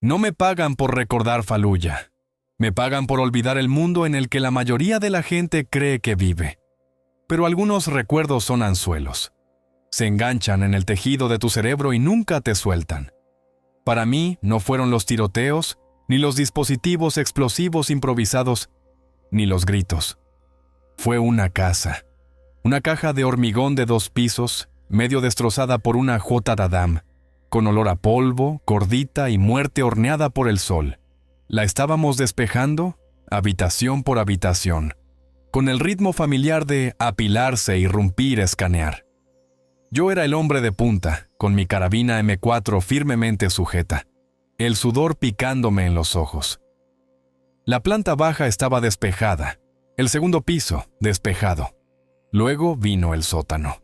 No me pagan por recordar Fallujah. Me pagan por olvidar el mundo en el que la mayoría de la gente cree que vive. Pero algunos recuerdos son anzuelos. Se enganchan en el tejido de tu cerebro y nunca te sueltan. Para mí no fueron los tiroteos, ni los dispositivos explosivos improvisados, ni los gritos. Fue una casa. Una caja de hormigón de 2 pisos, medio destrozada por una J-Dadam, con olor a polvo, gordita y muerte horneada por el sol. La estábamos despejando, habitación por habitación, con el ritmo familiar de apilarse, irrumpir, escanear. Yo era el hombre de punta, con mi carabina M4 firmemente sujeta, el sudor picándome en los ojos. La planta baja estaba despejada, el segundo piso despejado. Luego vino el sótano.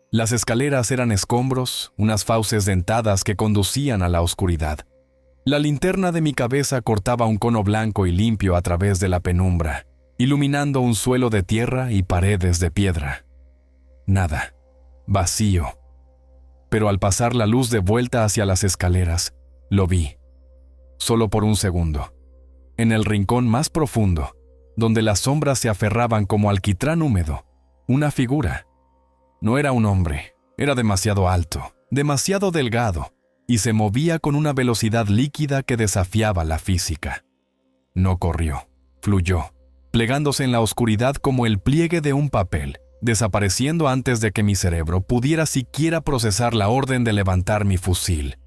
Las escaleras eran escombros, unas fauces dentadas que conducían a la oscuridad. La linterna de mi cabeza cortaba un cono blanco y limpio a través de la penumbra, iluminando un suelo de tierra y paredes de piedra. Nada. Vacío. Pero al pasar la luz de vuelta hacia las escaleras, lo vi. Solo por un segundo. En el rincón más profundo, donde las sombras se aferraban como alquitrán húmedo, una figura. No era un hombre, era demasiado alto, demasiado delgado, y se movía con una velocidad líquida que desafiaba la física. No corrió, fluyó, plegándose en la oscuridad como el pliegue de un papel, desapareciendo antes de que mi cerebro pudiera siquiera procesar la orden de levantar mi fusil.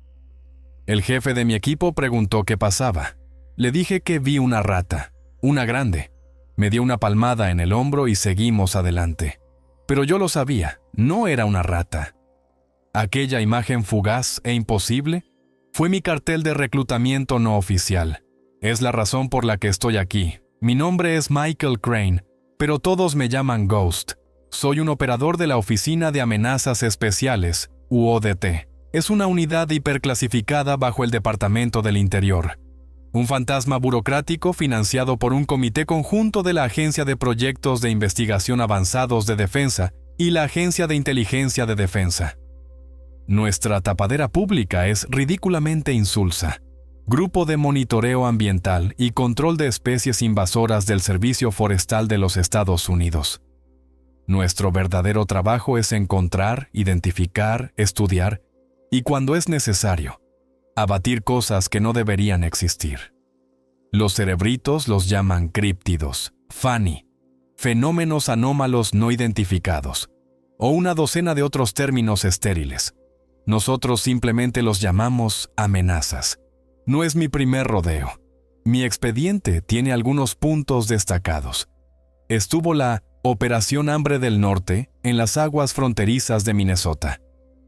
El jefe de mi equipo preguntó qué pasaba. Le dije que vi una rata, una grande. Me dio una palmada en el hombro y seguimos adelante. Pero yo lo sabía, no era una rata. Aquella imagen fugaz e imposible fue mi cartel de reclutamiento no oficial. Es la razón por la que estoy aquí. Mi nombre es Michael Crane, pero todos me llaman Ghost. Soy un operador de la Oficina de Amenazas Especiales, UODT. Es una unidad hiperclasificada bajo el Departamento del Interior. Un fantasma burocrático financiado por un comité conjunto de la Agencia de Proyectos de Investigación Avanzados de Defensa y la Agencia de Inteligencia de Defensa. Nuestra tapadera pública es ridículamente insulsa. Grupo de Monitoreo Ambiental y Control de Especies Invasoras del Servicio Forestal de los Estados Unidos. Nuestro verdadero trabajo es encontrar, identificar, estudiar y, cuando es necesario, abatir cosas que no deberían existir. Los cerebritos los llaman críptidos, FANI, fenómenos anómalos no identificados, o una docena de otros términos estériles. Nosotros simplemente los llamamos amenazas. No es mi primer rodeo. Mi expediente tiene algunos puntos destacados. Estuvo la Operación Hambre del Norte en las aguas fronterizas de Minnesota.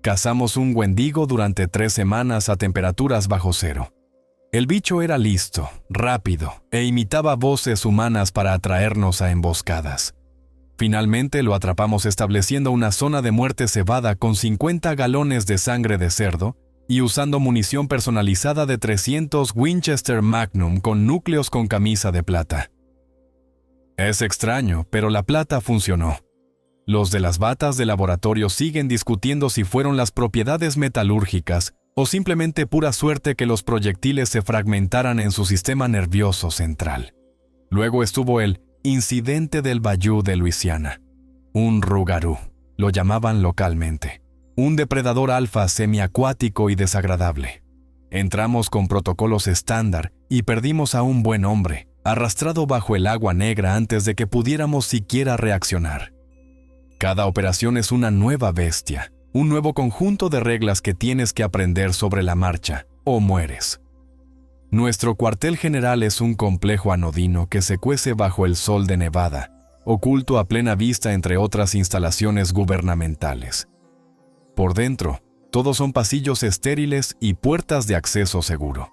Cazamos un wendigo durante 3 semanas a temperaturas bajo cero. El bicho era listo, rápido e imitaba voces humanas para atraernos a emboscadas. Finalmente lo atrapamos estableciendo una zona de muerte cebada con 50 galones de sangre de cerdo y usando munición personalizada de 300 Winchester Magnum con núcleos con camisa de plata. Es extraño, pero la plata funcionó. Los de las batas de laboratorio siguen discutiendo si fueron las propiedades metalúrgicas o simplemente pura suerte que los proyectiles se fragmentaran en su sistema nervioso central. Luego estuvo el incidente del Bayou de Luisiana. Un rougarou, lo llamaban localmente. Un depredador alfa semiacuático y desagradable. Entramos con protocolos estándar y perdimos a un buen hombre, arrastrado bajo el agua negra antes de que pudiéramos siquiera reaccionar. Cada operación es una nueva bestia, un nuevo conjunto de reglas que tienes que aprender sobre la marcha, o mueres. Nuestro cuartel general es un complejo anodino que se cuece bajo el sol de Nevada, oculto a plena vista entre otras instalaciones gubernamentales. Por dentro, todos son pasillos estériles y puertas de acceso seguro.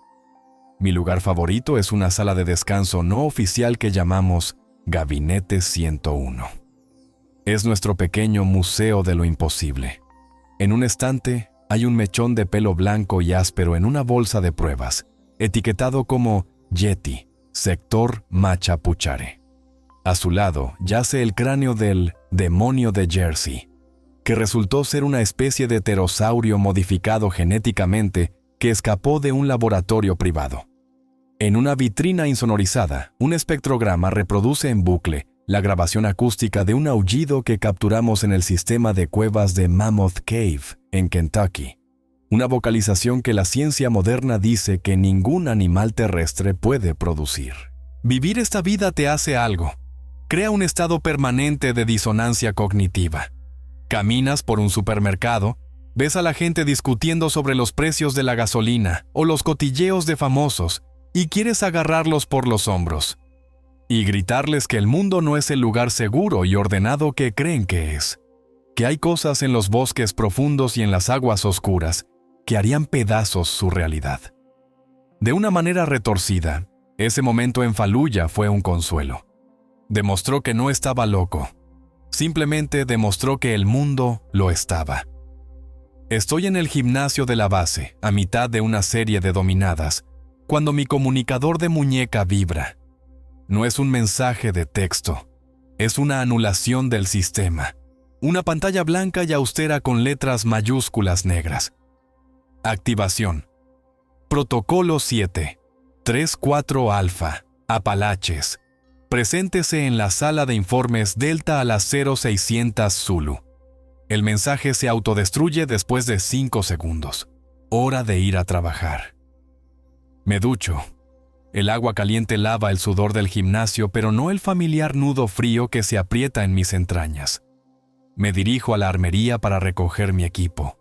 Mi lugar favorito es una sala de descanso no oficial que llamamos Gabinete 101. Es nuestro pequeño museo de lo imposible. En un estante hay un mechón de pelo blanco y áspero en una bolsa de pruebas, etiquetado como Yeti, sector Machapuchare. A su lado yace el cráneo del demonio de Jersey, que resultó ser una especie de pterosaurio modificado genéticamente que escapó de un laboratorio privado. En una vitrina insonorizada, un espectrograma reproduce en bucle la grabación acústica de un aullido que capturamos en el sistema de cuevas de Mammoth Cave, en Kentucky. Una vocalización que la ciencia moderna dice que ningún animal terrestre puede producir. Vivir esta vida te hace algo. Crea un estado permanente de disonancia cognitiva. Caminas por un supermercado, ves a la gente discutiendo sobre los precios de la gasolina o los cotilleos de famosos y quieres agarrarlos por los hombros y gritarles que el mundo no es el lugar seguro y ordenado que creen que es, que hay cosas en los bosques profundos y en las aguas oscuras que harían pedazos su realidad. De una manera retorcida, ese momento en Fallujah fue un consuelo. Demostró que no estaba loco. Simplemente demostró que el mundo lo estaba. Estoy en el gimnasio de la base, a mitad de una serie de dominadas, cuando mi comunicador de muñeca vibra. No es un mensaje de texto, es una anulación del sistema. Una pantalla blanca y austera con letras mayúsculas negras. Activación. Protocolo 7. 34 Alfa. Apalaches. Preséntese en la sala de informes Delta a las 0600 Zulu. El mensaje se autodestruye después de 5 segundos. Hora de ir a trabajar. Me ducho. El agua caliente lava el sudor del gimnasio, pero no el familiar nudo frío que se aprieta en mis entrañas. Me dirijo a la armería para recoger mi equipo.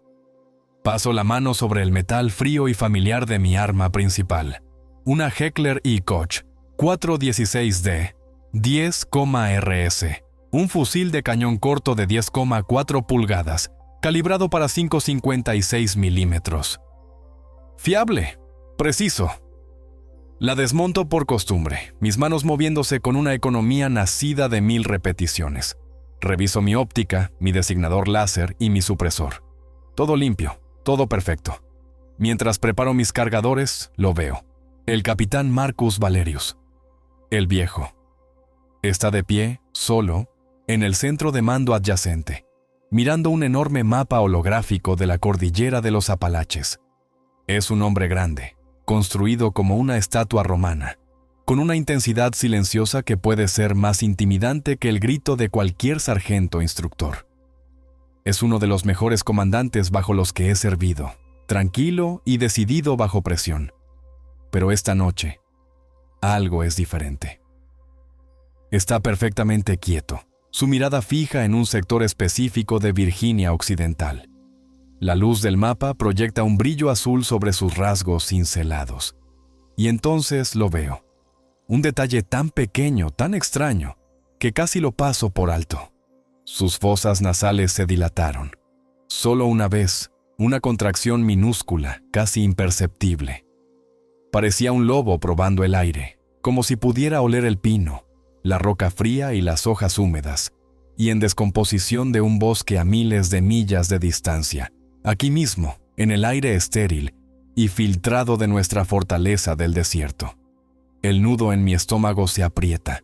Paso la mano sobre el metal frío y familiar de mi arma principal. Una Heckler & Koch 416D 10,RS. Un fusil de cañón corto de 10,4 pulgadas, calibrado para 5,56 milímetros. Fiable, preciso. La desmonto por costumbre, mis manos moviéndose con una economía nacida de 1000 repeticiones. Reviso mi óptica, mi designador láser y mi supresor. Todo limpio, todo perfecto. Mientras preparo mis cargadores, lo veo. El capitán Marcus Valerius. El viejo. Está de pie, solo, en el centro de mando adyacente, mirando un enorme mapa holográfico de la cordillera de los Apalaches. Es un hombre grande, construido como una estatua romana, con una intensidad silenciosa que puede ser más intimidante que el grito de cualquier sargento instructor. Es uno de los mejores comandantes bajo los que he servido, tranquilo y decidido bajo presión. Pero esta noche, algo es diferente. Está perfectamente quieto, su mirada fija en un sector específico de Virginia Occidental. La luz del mapa proyecta un brillo azul sobre sus rasgos cincelados. Y entonces lo veo. Un detalle tan pequeño, tan extraño, que casi lo paso por alto. Sus fosas nasales se dilataron. Solo una vez, una contracción minúscula, casi imperceptible. Parecía un lobo probando el aire, como si pudiera oler el pino, la roca fría y las hojas húmedas, y en descomposición de un bosque a miles de millas de distancia, aquí mismo, en el aire estéril y filtrado de nuestra fortaleza del desierto. El nudo en mi estómago se aprieta.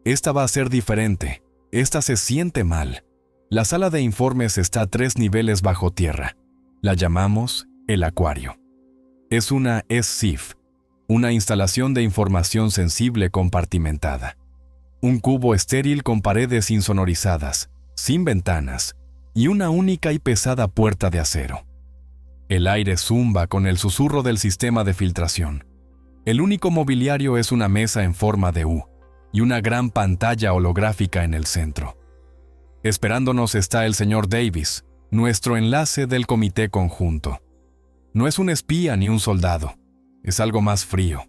Esta va a ser diferente. Esta se siente mal. La sala de informes está a 3 niveles bajo tierra. La llamamos el acuario. Es una SCIF, una instalación de información sensible compartimentada. Un cubo estéril con paredes insonorizadas, sin ventanas, y una única y pesada puerta de acero. El aire zumba con el susurro del sistema de filtración. El único mobiliario es una mesa en forma de U y una gran pantalla holográfica en el centro. Esperándonos está el señor Davis, nuestro enlace del comité conjunto. No es un espía ni un soldado, es algo más frío.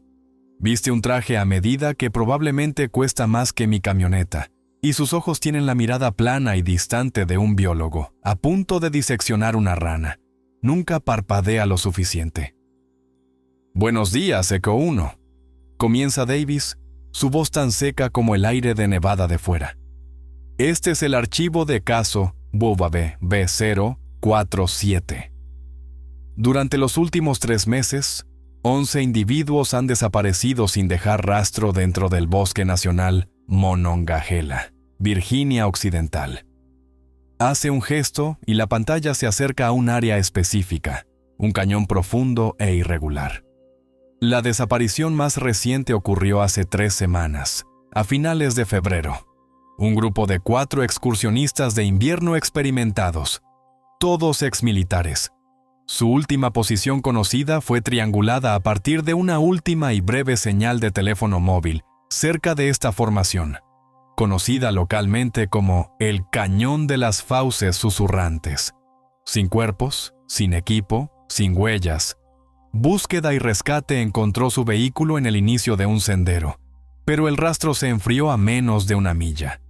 Viste un traje a medida que probablemente cuesta más que mi camioneta, y sus ojos tienen la mirada plana y distante de un biólogo, a punto de diseccionar una rana. Nunca parpadea lo suficiente. «Buenos días, Eco 1», comienza Davis, su voz tan seca como el aire de Nevada de fuera. «Este es el archivo de caso Bubabe B047. Durante los últimos 3 meses, 11 individuos han desaparecido sin dejar rastro dentro del Bosque Nacional Monongahela, Virginia Occidental. Hace un gesto y la pantalla se acerca a un área específica, un cañón profundo e irregular. La desaparición más reciente ocurrió hace 3 semanas, a finales de febrero. Un grupo de 4 excursionistas de invierno experimentados, todos exmilitares. Su última posición conocida fue triangulada a partir de una última y breve señal de teléfono móvil cerca de esta formación, conocida localmente como el Cañón de las Fauces Susurrantes. Sin cuerpos, sin equipo, sin huellas. Búsqueda y rescate encontró su vehículo en el inicio de un sendero, pero el rastro se enfrió a menos de 1 milla.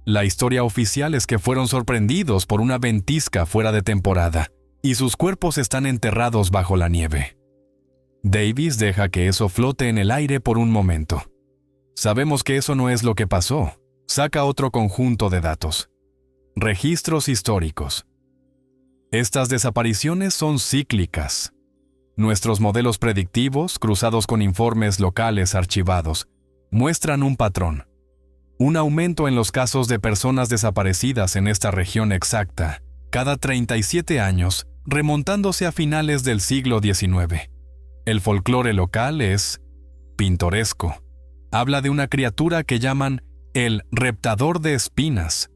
La historia oficial es que fueron sorprendidos por una ventisca fuera de temporada y sus cuerpos están enterrados bajo la nieve. Davis deja que eso flote en el aire por un momento. Sabemos que eso no es lo que pasó. Saca otro conjunto de datos. Registros históricos. Estas desapariciones son cíclicas. Nuestros modelos predictivos, cruzados con informes locales archivados, muestran un patrón. Un aumento en los casos de personas desaparecidas en esta región exacta, cada 37 años, remontándose a finales del siglo XIX. El folclore local es pintoresco. Habla de una criatura que llaman el reptador de espinas.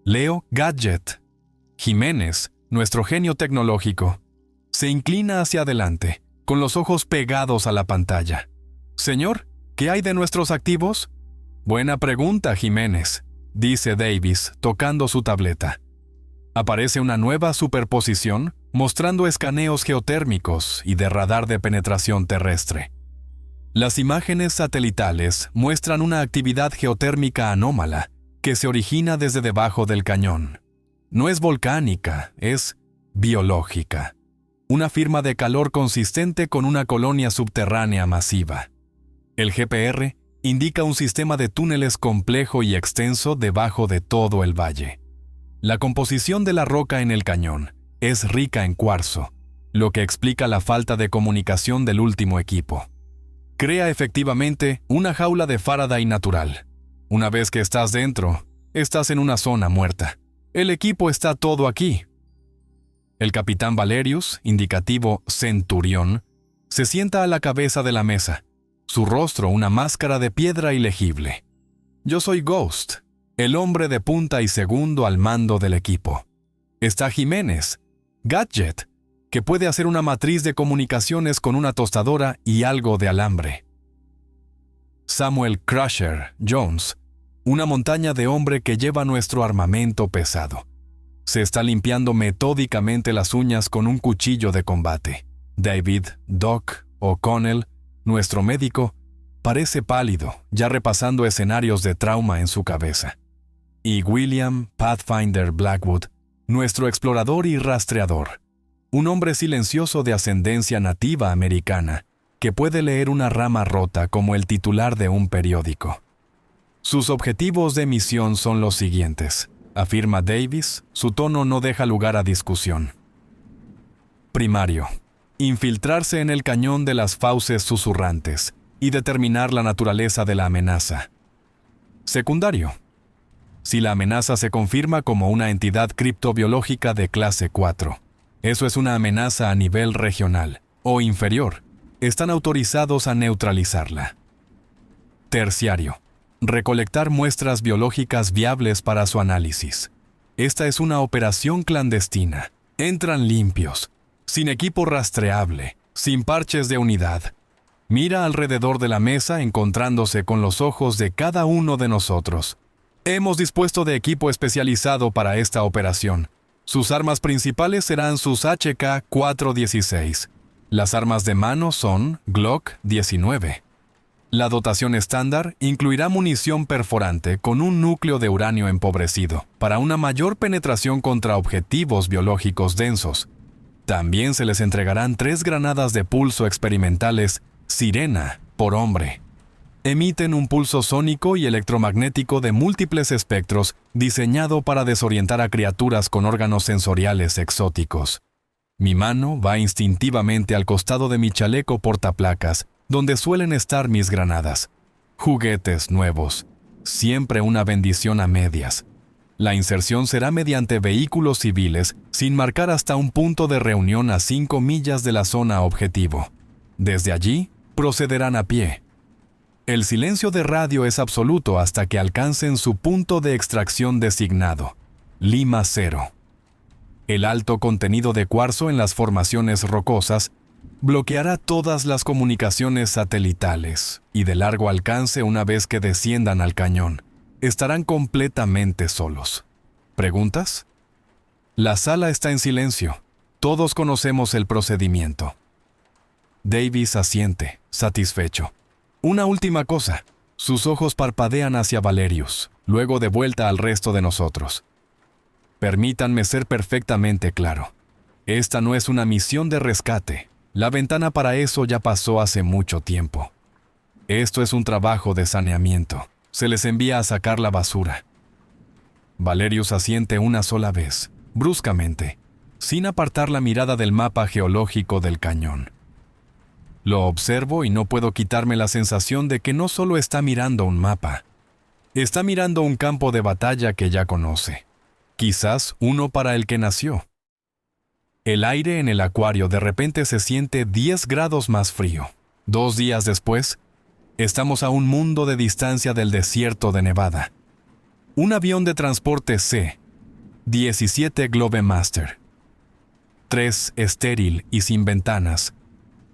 Leo Gadget. Jiménez, nuestro genio tecnológico, se inclina hacia adelante, con los ojos pegados a la pantalla. Señor, ¿qué hay de nuestros activos? Buena pregunta, Jiménez, dice Davis, tocando su tableta. Aparece una nueva superposición, mostrando escaneos geotérmicos y de radar de penetración terrestre. Las imágenes satelitales muestran una actividad geotérmica anómala que se origina desde debajo del cañón. No es volcánica, es biológica. Una firma de calor consistente con una colonia subterránea masiva. El GPR indica un sistema de túneles complejo y extenso debajo de todo el valle. La composición de la roca en el cañón es rica en cuarzo, lo que explica la falta de comunicación del último equipo. Crea efectivamente una jaula de Faraday natural. Una vez que estás dentro, estás en una zona muerta. El equipo está todo aquí. El capitán Valerius, indicativo Centurión, se sienta a la cabeza de la mesa, su rostro una máscara de piedra ilegible. Yo soy Ghost, el hombre de punta y segundo al mando del equipo. Está Jiménez, Gadget, que puede hacer una matriz de comunicaciones con una tostadora y algo de alambre. Samuel Crusher Jones, una montaña de hombre que lleva nuestro armamento pesado. Se está limpiando metódicamente las uñas con un cuchillo de combate. David Doc O'Connell, nuestro médico, parece pálido, ya repasando escenarios de trauma en su cabeza. Y William Pathfinder Blackwood, nuestro explorador y rastreador, un hombre silencioso de ascendencia nativa americana, que puede leer una rama rota como el titular de un periódico. Sus objetivos de misión son los siguientes, afirma Davis, su tono no deja lugar a discusión. Primario, infiltrarse en el cañón de las fauces susurrantes y determinar la naturaleza de la amenaza. Secundario, si la amenaza se confirma como una entidad criptobiológica de clase 4, eso es una amenaza a nivel regional o inferior, están autorizados a neutralizarla. Terciario, recolectar muestras biológicas viables para su análisis. Esta es una operación clandestina. Entran limpios, sin equipo rastreable, sin parches de unidad. Mira alrededor de la mesa encontrándose con los ojos de cada uno de nosotros. Hemos dispuesto de equipo especializado para esta operación. Sus armas principales serán sus HK-416. Las armas de mano son Glock 19. La dotación estándar incluirá munición perforante con un núcleo de uranio empobrecido para una mayor penetración contra objetivos biológicos densos. También se les entregarán 3 granadas de pulso experimentales Sirena por hombre. Emiten un pulso sónico y electromagnético de múltiples espectros diseñado para desorientar a criaturas con órganos sensoriales exóticos. Mi mano va instintivamente al costado de mi chaleco portaplacas, donde suelen estar mis granadas. Juguetes nuevos. Siempre una bendición a medias. La inserción será mediante vehículos civiles, sin marcar hasta un punto de reunión a 5 millas de la zona objetivo. Desde allí, procederán a pie. El silencio de radio es absoluto hasta que alcancen su punto de extracción designado, Lima 0. El alto contenido de cuarzo en las formaciones rocosas bloqueará todas las comunicaciones satelitales y de largo alcance una vez que desciendan al cañón. Estarán completamente solos. ¿Preguntas? La sala está en silencio. Todos conocemos el procedimiento. Davis asiente, satisfecho. Una última cosa. Sus ojos parpadean hacia Valerius, luego de vuelta al resto de nosotros. Permítanme ser perfectamente claro. Esta no es una misión de rescate. La ventana para eso ya pasó hace mucho tiempo. Esto es un trabajo de saneamiento. Se les envía a sacar la basura. Valerius asiente una sola vez, bruscamente, sin apartar la mirada del mapa geológico del cañón. Lo observo y no puedo quitarme la sensación de que no solo está mirando un mapa, está mirando un campo de batalla que ya conoce, quizás uno para el que nació. El aire en el acuario de repente se siente 10 grados más frío. 2 días después, estamos a un mundo de distancia del desierto de Nevada. Un avión de transporte C-17 Globemaster, 3 estéril y sin ventanas,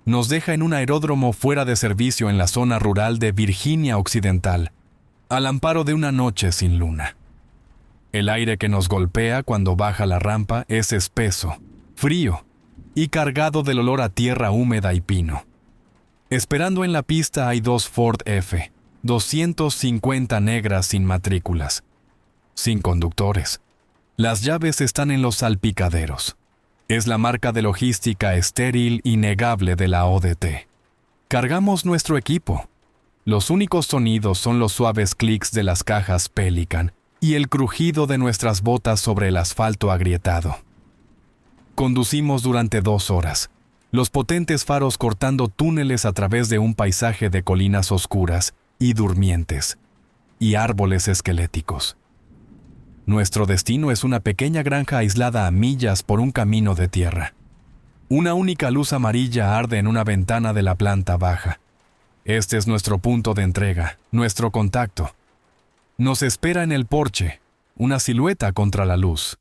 nos deja en un aeródromo fuera de servicio en la zona rural de Virginia Occidental, al amparo de una noche sin luna. El aire que nos golpea cuando baja la rampa es espeso, frío y cargado del olor a tierra húmeda y pino. Esperando en la pista hay 2 Ford F-250 negras sin matrículas, sin conductores. Las llaves están en los salpicaderos. Es la marca de logística estéril innegable de la ODT. Cargamos nuestro equipo. Los únicos sonidos son los suaves clics de las cajas Pelican y el crujido de nuestras botas sobre el asfalto agrietado. Conducimos durante 2 horas, los potentes faros cortando túneles a través de un paisaje de colinas oscuras y durmientes, y árboles esqueléticos. Nuestro destino es una pequeña granja aislada a millas por un camino de tierra. Una única luz amarilla arde en una ventana de la planta baja. Este es nuestro punto de entrega, nuestro contacto. Nos espera en el porche, una silueta contra la luz.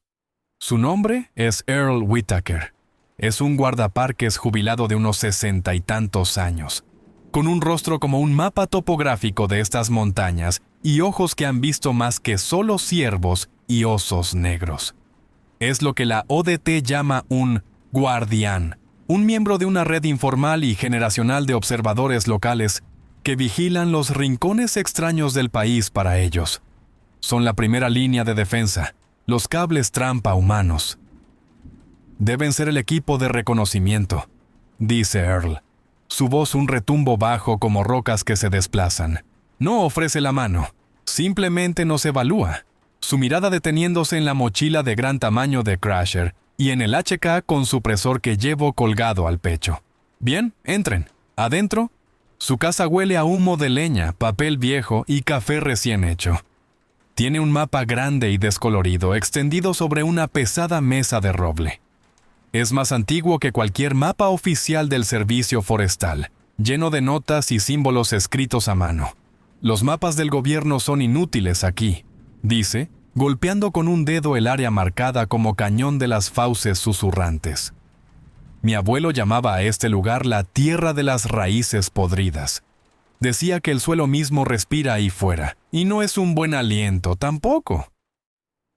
Su nombre es Earl Whitaker. Es un guardaparques jubilado de unos 60 y tantos años, con un rostro como un mapa topográfico de estas montañas y ojos que han visto más que solo ciervos y osos negros. Es lo que la ODT llama un guardián, un miembro de una red informal y generacional de observadores locales que vigilan los rincones extraños del país para ellos. Son la primera línea de defensa, los cables trampa humanos. Deben ser el equipo de reconocimiento, dice Earl. Su voz un retumbo bajo como rocas que se desplazan. No ofrece la mano, simplemente nos evalúa, su mirada deteniéndose en la mochila de gran tamaño de Crusher y en el HK con supresor que llevo colgado al pecho. Bien, entren. Adentro, su casa huele a humo de leña, papel viejo y café recién hecho. Tiene un mapa grande y descolorido extendido sobre una pesada mesa de roble. Es más antiguo que cualquier mapa oficial del servicio forestal, lleno de notas y símbolos escritos a mano. Los mapas del gobierno son inútiles aquí, dice, golpeando con un dedo el área marcada como cañón de las fauces susurrantes. Mi abuelo llamaba a este lugar la tierra de las raíces podridas. Decía que el suelo mismo respira ahí fuera, y no es un buen aliento tampoco.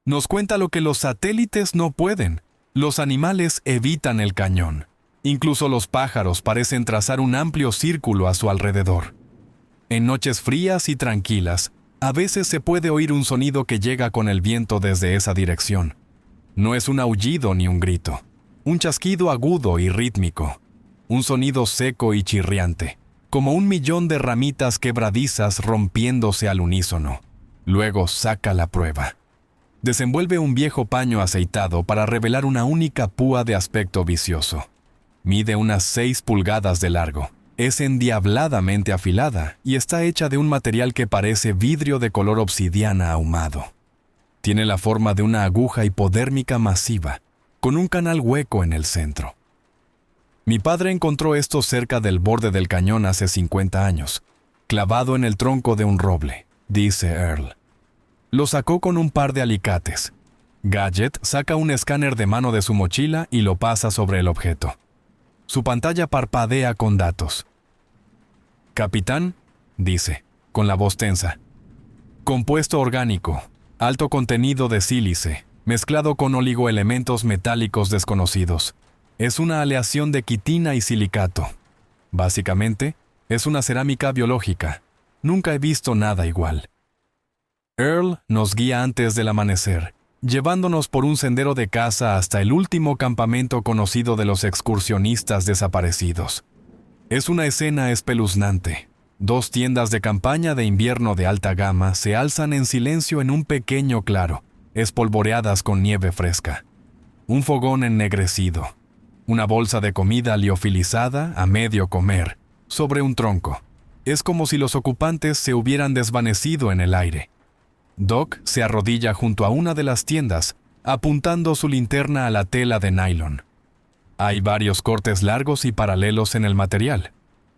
Nos cuenta lo que los satélites no pueden. Los animales evitan el cañón. Incluso los pájaros parecen trazar un amplio círculo a su alrededor. En noches frías y tranquilas, a veces se puede oír un sonido que llega con el viento desde esa dirección. No es un aullido ni un grito, un chasquido agudo y rítmico, un sonido seco y chirriante, como 1.000.000 de ramitas quebradizas rompiéndose al unísono. Luego saca la prueba. Desenvuelve un viejo paño aceitado para revelar una única púa de aspecto vicioso. Mide unas 6 pulgadas de largo. Es endiabladamente afilada y está hecha de un material que parece vidrio de color obsidiana ahumado. Tiene la forma de una aguja hipodérmica masiva, con un canal hueco en el centro. Mi padre encontró esto cerca del borde del cañón hace 50 años, clavado en el tronco de un roble, dice Earl. Lo sacó con un par de alicates. Gadget saca un escáner de mano de su mochila y lo pasa sobre el objeto. Su pantalla parpadea con datos. «Capitán», dice, con la voz tensa. «Compuesto orgánico, alto contenido de sílice, mezclado con oligoelementos metálicos desconocidos. Es una aleación de quitina y silicato. Básicamente, es una cerámica biológica. Nunca he visto nada igual». Earl nos guía antes del amanecer, llevándonos por un sendero de caza hasta el último campamento conocido de los excursionistas desaparecidos. Es una escena espeluznante. 2 tiendas de campaña de invierno de alta gama se alzan en silencio en un pequeño claro, espolvoreadas con nieve fresca. Un fogón ennegrecido. Una bolsa de comida liofilizada a medio comer, sobre un tronco. Es como si los ocupantes se hubieran desvanecido en el aire. Doc se arrodilla junto a una de las tiendas, apuntando su linterna a la tela de nylon. Hay varios cortes largos y paralelos en el material.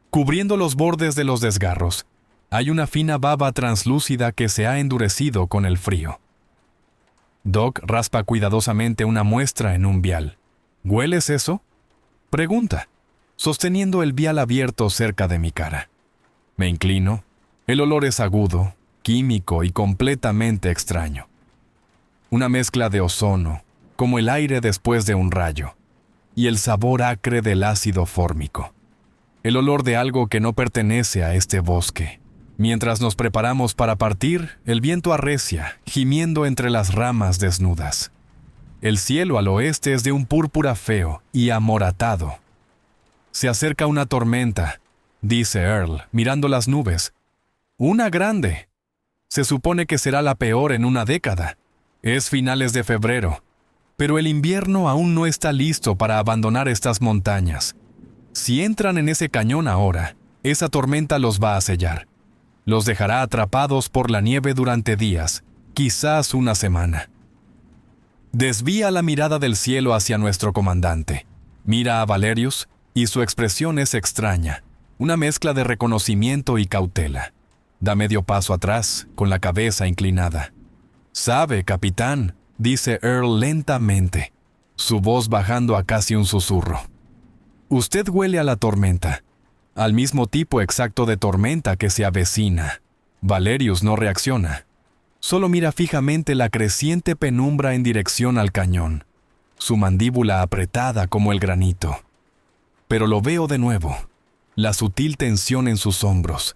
Cubriendo los bordes de los desgarros, hay una fina baba translúcida que se ha endurecido con el frío. Doc raspa cuidadosamente una muestra en un vial. ¿Hueles eso?, pregunta, sosteniendo el vial abierto cerca de mi cara. Me inclino. El olor es agudo, químico y completamente extraño. Una mezcla de ozono, como el aire después de un rayo, y el sabor acre del ácido fórmico. El olor de algo que no pertenece a este bosque. Mientras nos preparamos para partir, el viento arrecia, gimiendo entre las ramas desnudas. El cielo al oeste es de un púrpura feo y amoratado. Se acerca una tormenta, dice Earl, mirando las nubes. Una grande. Se supone que será la peor en una década. Es finales de febrero, pero el invierno aún no está listo para abandonar estas montañas. Si entran en ese cañón ahora, esa tormenta los va a sellar. Los dejará atrapados por la nieve durante días, quizás una semana. Desvía la mirada del cielo hacia nuestro comandante. Mira a Valerius y su expresión es extraña, una mezcla de reconocimiento y cautela. Da medio paso atrás, con la cabeza inclinada. «Sabe, capitán», dice Earl lentamente, su voz bajando a casi un susurro. «Usted huele a la tormenta, al mismo tipo exacto de tormenta que se avecina». Valerius no reacciona. Solo mira fijamente la creciente penumbra en dirección al cañón, su mandíbula apretada como el granito. Pero lo veo de nuevo, la sutil tensión en sus hombros,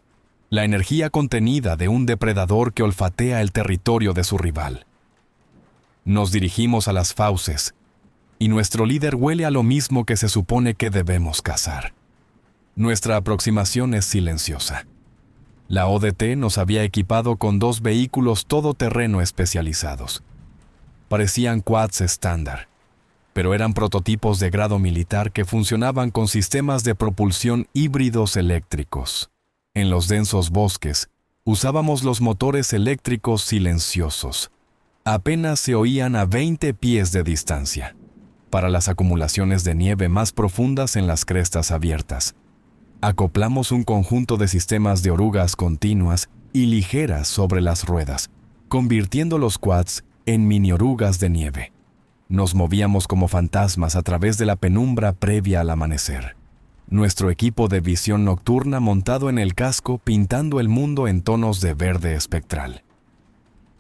la energía contenida de un depredador que olfatea el territorio de su rival. Nos dirigimos a las fauces, y nuestro líder huele a lo mismo que se supone que debemos cazar. Nuestra aproximación es silenciosa. La ODT nos había equipado con 2 vehículos todoterreno especializados. Parecían quads estándar, pero eran prototipos de grado militar que funcionaban con sistemas de propulsión híbridos eléctricos. En los densos bosques, usábamos los motores eléctricos silenciosos. Apenas se oían a 20 pies de distancia, para las acumulaciones de nieve más profundas en las crestas abiertas. Acoplamos un conjunto de sistemas de orugas continuas y ligeras sobre las ruedas, convirtiendo los quads en mini orugas de nieve. Nos movíamos como fantasmas a través de la penumbra previa al amanecer. Nuestro equipo de visión nocturna montado en el casco pintando el mundo en tonos de verde espectral.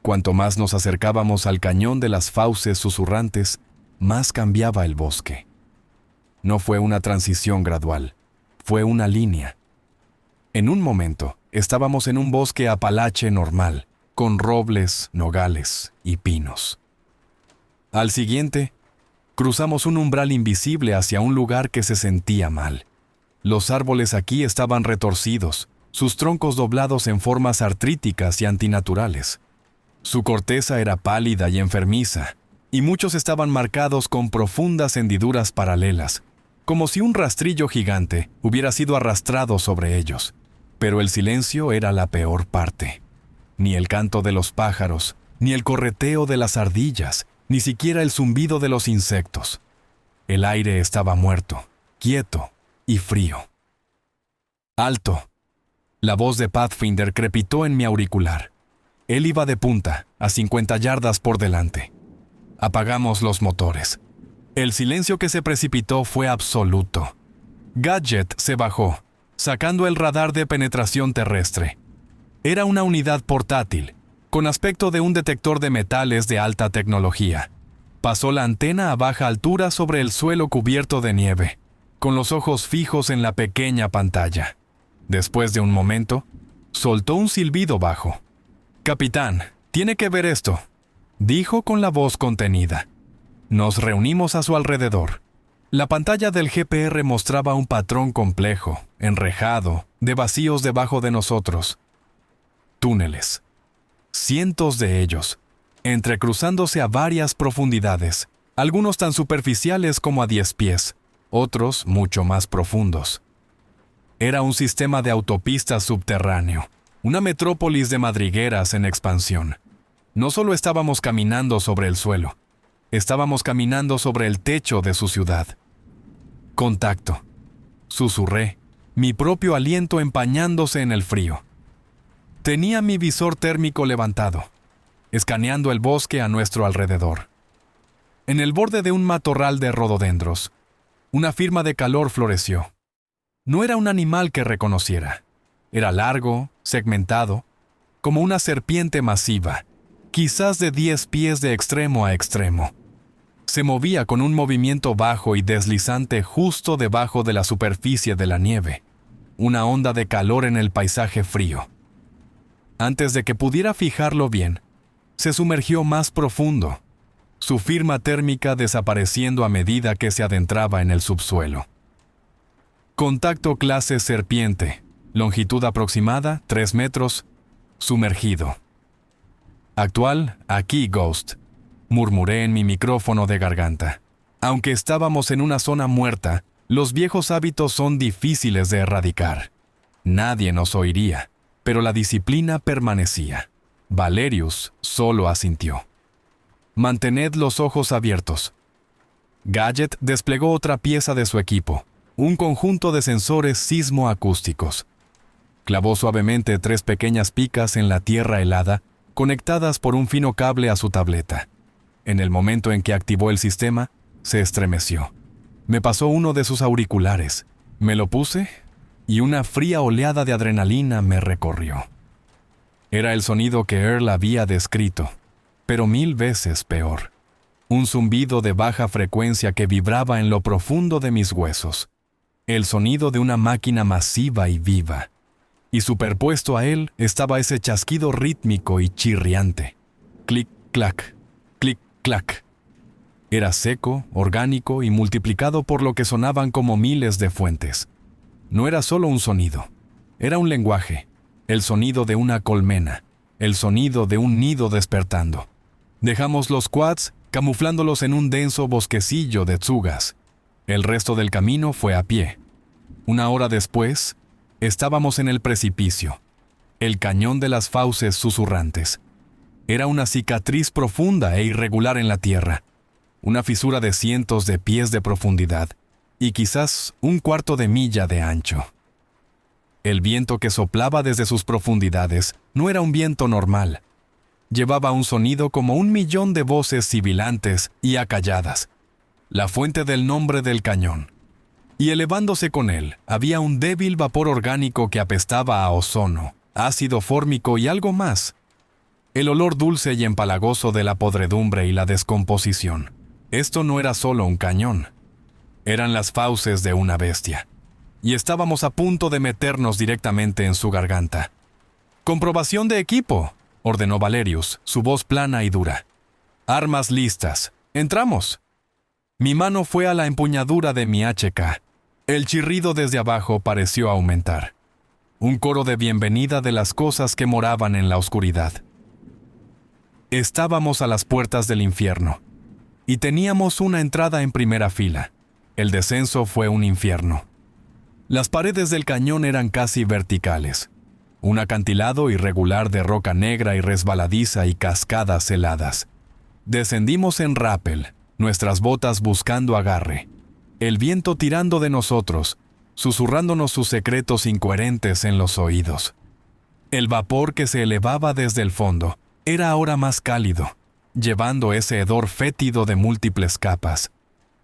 Cuanto más nos acercábamos al cañón de las fauces susurrantes, más cambiaba el bosque. No fue una transición gradual, fue una línea. En un momento, estábamos en un bosque apalache normal, con robles, nogales y pinos. Al siguiente, cruzamos un umbral invisible hacia un lugar que se sentía mal. Los árboles aquí estaban retorcidos, sus troncos doblados en formas artríticas y antinaturales. Su corteza era pálida y enfermiza, y muchos estaban marcados con profundas hendiduras paralelas, como si un rastrillo gigante hubiera sido arrastrado sobre ellos. Pero el silencio era la peor parte. Ni el canto de los pájaros, ni el correteo de las ardillas, ni siquiera el zumbido de los insectos. El aire estaba muerto, quieto y frío. ¡Alto! La voz de Pathfinder crepitó en mi auricular. Él iba de punta, a 50 yardas por delante. Apagamos los motores. El silencio que se precipitó fue absoluto. Gadget se bajó, sacando el radar de penetración terrestre. Era una unidad portátil, con aspecto de un detector de metales de alta tecnología. Pasó la antena a baja altura sobre el suelo cubierto de nieve, con los ojos fijos en la pequeña pantalla. Después de un momento, soltó un silbido bajo. «Capitán, tiene que ver esto», dijo con la voz contenida. Nos reunimos a su alrededor. La pantalla del GPR mostraba un patrón complejo, enrejado, de vacíos debajo de nosotros. Túneles. Cientos de ellos, entrecruzándose a varias profundidades, algunos tan superficiales como a 10 pies, otros mucho más profundos. Era un sistema de autopistas subterráneo, una metrópolis de madrigueras en expansión. No solo estábamos caminando sobre el suelo, estábamos caminando sobre el techo de su ciudad. «Contacto», susurré, mi propio aliento empañándose en el frío. Tenía mi visor térmico levantado, escaneando el bosque a nuestro alrededor. En el borde de un matorral de rododendros, una firma de calor floreció. No era un animal que reconociera. Era largo, segmentado, como una serpiente masiva, quizás de 10 pies de extremo a extremo. Se movía con un movimiento bajo y deslizante justo debajo de la superficie de la nieve, una onda de calor en el paisaje frío. Antes de que pudiera fijarlo bien, se sumergió más profundo, su firma térmica desapareciendo a medida que se adentraba en el subsuelo. Contacto clase serpiente, longitud aproximada 3 metros, sumergido. Actual, aquí Ghost, murmuré en mi micrófono de garganta. Aunque estábamos en una zona muerta, los viejos hábitos son difíciles de erradicar. Nadie nos oiría, pero la disciplina permanecía. Valerius solo asintió. «Mantened los ojos abiertos». Gadget desplegó otra pieza de su equipo, un conjunto de sensores sismoacústicos. Clavó suavemente 3 pequeñas picas en la tierra helada, conectadas por un fino cable a su tableta. En el momento en que activó el sistema, se estremeció. Me pasó uno de sus auriculares, me lo puse y una fría oleada de adrenalina me recorrió. Era el sonido que Earl había descrito, pero 1000 veces peor. Un zumbido de baja frecuencia que vibraba en lo profundo de mis huesos. El sonido de una máquina masiva y viva. Y superpuesto a él estaba ese chasquido rítmico y chirriante. Clic-clac, clic-clac. Era seco, orgánico y multiplicado por lo que sonaban como miles de fuentes. No era solo un sonido, era un lenguaje, el sonido de una colmena, el sonido de un nido despertando. Dejamos los quads, camuflándolos en un denso bosquecillo de tsugas. El resto del camino fue a pie. Una hora después, estábamos en el precipicio, el cañón de las fauces susurrantes. Era una cicatriz profunda e irregular en la tierra, una fisura de cientos de pies de profundidad y quizás 1/4 de milla de ancho. El viento que soplaba desde sus profundidades no era un viento normal. Llevaba un sonido como 1.000.000 de voces sibilantes y acalladas, la fuente del nombre del cañón. Y elevándose con él, había un débil vapor orgánico que apestaba a ozono, ácido fórmico y algo más. El olor dulce y empalagoso de la podredumbre y la descomposición. Esto no era solo un cañón. Eran las fauces de una bestia. Y estábamos a punto de meternos directamente en su garganta. «Comprobación de equipo», ordenó Valerius, su voz plana y dura. «Armas listas. Entramos». Mi mano fue a la empuñadura de mi HK. El chirrido desde abajo pareció aumentar. Un coro de bienvenida de las cosas que moraban en la oscuridad. Estábamos a las puertas del infierno. Y teníamos una entrada en primera fila. El descenso fue un infierno. Las paredes del cañón eran casi verticales. Un acantilado irregular de roca negra y resbaladiza y cascadas heladas. Descendimos en rápel, nuestras botas buscando agarre, el viento tirando de nosotros, susurrándonos sus secretos incoherentes en los oídos. El vapor que se elevaba desde el fondo era ahora más cálido, llevando ese hedor fétido de múltiples capas.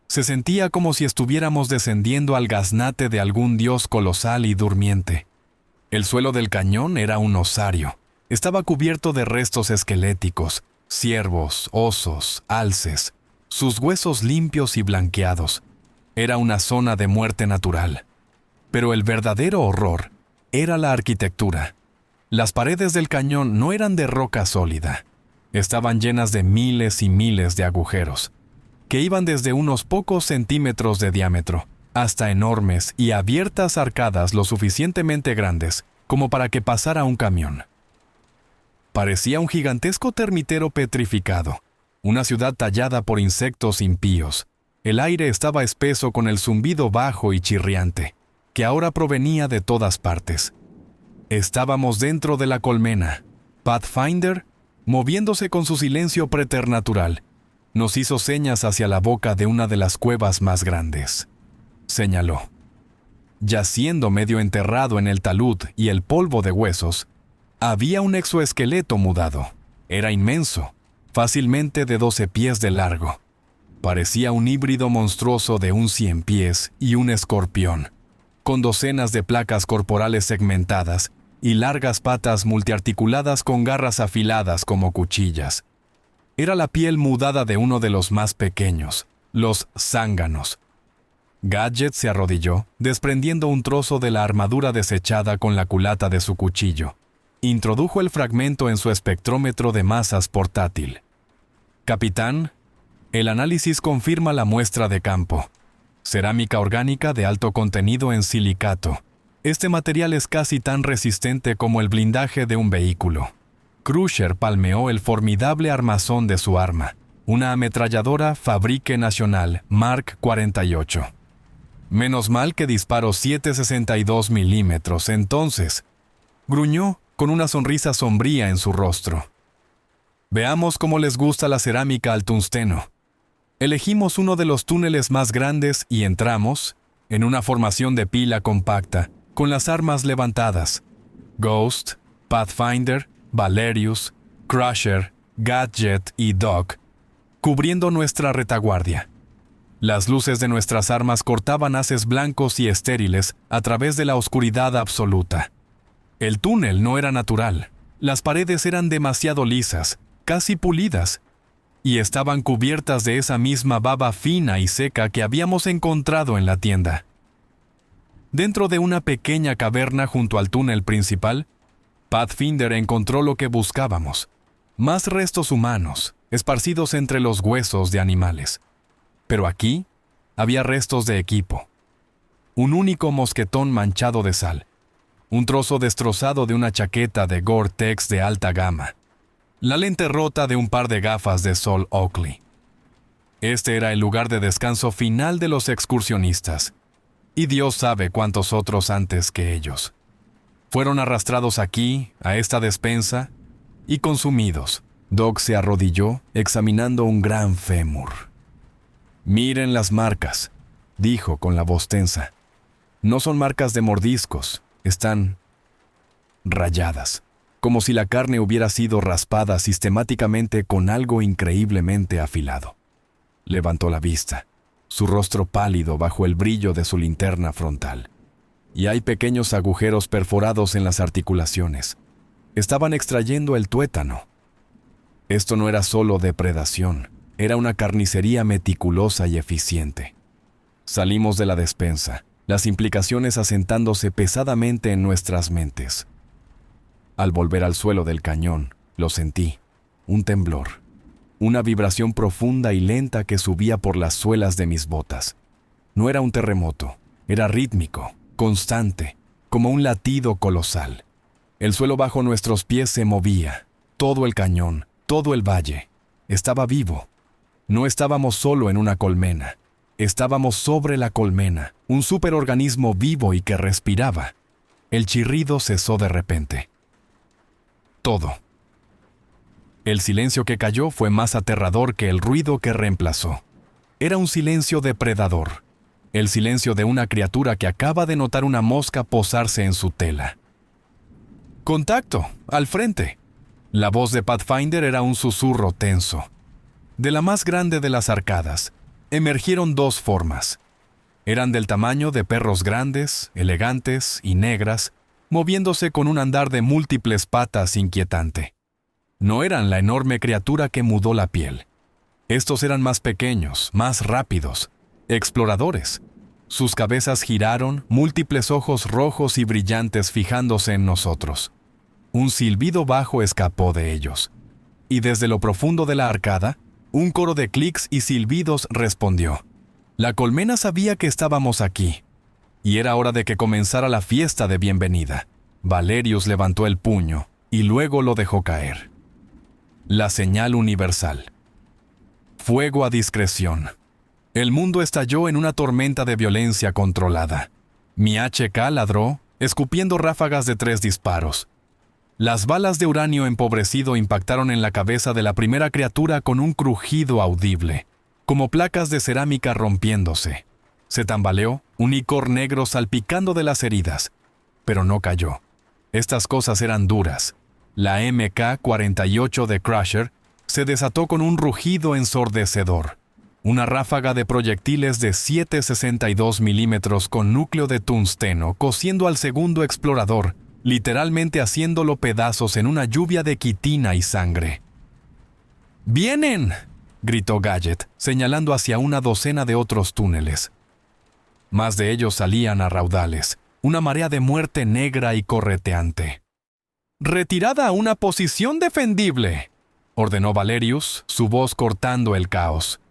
Se sentía como si estuviéramos descendiendo al gaznate de algún dios colosal y durmiente. El suelo del cañón era un osario. Estaba cubierto de restos esqueléticos, ciervos, osos, alces, sus huesos limpios y blanqueados. Era una zona de muerte natural. Pero el verdadero horror era la arquitectura. Las paredes del cañón no eran de roca sólida. Estaban llenas de miles y miles de agujeros, que iban desde unos pocos centímetros de diámetro hasta enormes y abiertas arcadas lo suficientemente grandes como para que pasara un camión. Parecía un gigantesco termitero petrificado, una ciudad tallada por insectos impíos. El aire estaba espeso con el zumbido bajo y chirriante, que ahora provenía de todas partes. Estábamos dentro de la colmena. Pathfinder, moviéndose con su silencio preternatural, nos hizo señas hacia la boca de una de las cuevas más grandes. Señaló. Yaciendo medio enterrado en el talud y el polvo de huesos, había un exoesqueleto mudado. Era inmenso, fácilmente de 12 pies de largo. Parecía un híbrido monstruoso de un 100 pies y un escorpión, con docenas de placas corporales segmentadas y largas patas multiarticuladas con garras afiladas como cuchillas. Era la piel mudada de uno de los más pequeños, los zánganos. Gadget se arrodilló, desprendiendo un trozo de la armadura desechada con la culata de su cuchillo. Introdujo el fragmento en su espectrómetro de masas portátil. Capitán, el análisis confirma la muestra de campo. Cerámica orgánica de alto contenido en silicato. Este material es casi tan resistente como el blindaje de un vehículo. Crusher palmeó el formidable armazón de su arma, una ametralladora Fabrique Nacional Mark 48. Menos mal que disparó 7,62 milímetros entonces, gruñó con una sonrisa sombría en su rostro. Veamos cómo les gusta la cerámica al tungsteno. Elegimos uno de los túneles más grandes y entramos, en una formación de pila compacta, con las armas levantadas. Ghost, Pathfinder, Valerius, Crusher, Gadget y Doc, cubriendo nuestra retaguardia. Las luces de nuestras armas cortaban haces blancos y estériles a través de la oscuridad absoluta. El túnel no era natural. Las paredes eran demasiado lisas, casi pulidas, y estaban cubiertas de esa misma baba fina y seca que habíamos encontrado en la tienda. Dentro de una pequeña caverna junto al túnel principal, Pathfinder encontró lo que buscábamos: más restos humanos, esparcidos entre los huesos de animales. Pero aquí había restos de equipo. Un único mosquetón manchado de sal, un trozo destrozado de una chaqueta de Gore-Tex de alta gama, la lente rota de un par de gafas de sol Oakley. Este era el lugar de descanso final de los excursionistas, y Dios sabe cuántos otros antes que ellos. Fueron arrastrados aquí, a esta despensa, y consumidos. Doc se arrodilló, examinando un gran fémur. «Miren las marcas», dijo con la voz tensa. «No son marcas de mordiscos, están rayadas, como si la carne hubiera sido raspada sistemáticamente con algo increíblemente afilado». Levantó la vista, su rostro pálido bajo el brillo de su linterna frontal. Y hay pequeños agujeros perforados en las articulaciones. Estaban extrayendo el tuétano. Esto no era solo depredación, era una carnicería meticulosa y eficiente. Salimos de la despensa, las implicaciones asentándose pesadamente en nuestras mentes. Al volver al suelo del cañón, lo sentí, un temblor, una vibración profunda y lenta que subía por las suelas de mis botas. No era un terremoto, era rítmico, constante, como un latido colosal. El suelo bajo nuestros pies se movía, todo el cañón, todo el valle. Estaba vivo. No estábamos solo en una colmena, estábamos sobre la colmena, un superorganismo vivo y que respiraba. el chirrido cesó de repente. Todo. El silencio que cayó fue más aterrador que el ruido que reemplazó. Era un silencio depredador, el silencio de una criatura que acaba de notar una mosca posarse en su tela. ¡Contacto! ¡Al frente! La voz de Pathfinder era un susurro tenso. De la más grande de las arcadas, emergieron dos formas. Eran del tamaño de perros grandes, elegantes y negras, moviéndose con un andar de múltiples patas inquietante. No eran la enorme criatura que mudó la piel. Estos eran más pequeños, más rápidos, exploradores. Sus cabezas giraron, múltiples ojos rojos y brillantes fijándose en nosotros. Un silbido bajo escapó de ellos. Y desde lo profundo de la arcada, un coro de clics y silbidos respondió. La colmena sabía que estábamos aquí. Y era hora de que comenzara la fiesta de bienvenida. Valerius levantó el puño y luego lo dejó caer. La señal universal. Fuego a discreción. El mundo estalló en una tormenta de violencia controlada. Mi HK ladró, escupiendo ráfagas de 3 disparos. Las balas de uranio empobrecido impactaron en la cabeza de la primera criatura con un crujido audible, como placas de cerámica rompiéndose. Se tambaleó, un icor negro salpicando de las heridas, pero no cayó. Estas cosas eran duras. La MK-48 de Crusher se desató con un rugido ensordecedor. Una ráfaga de proyectiles de 7,62 milímetros con núcleo de tungsteno cosiendo al segundo explorador, literalmente haciéndolo pedazos en una lluvia de quitina y sangre. ¡Vienen!, gritó Gadget, señalando hacia una docena de otros túneles. Más de ellos salían a raudales, una marea de muerte negra y correteante. «¡Retirada a una posición defendible!», ordenó Valerius, su voz cortando el caos.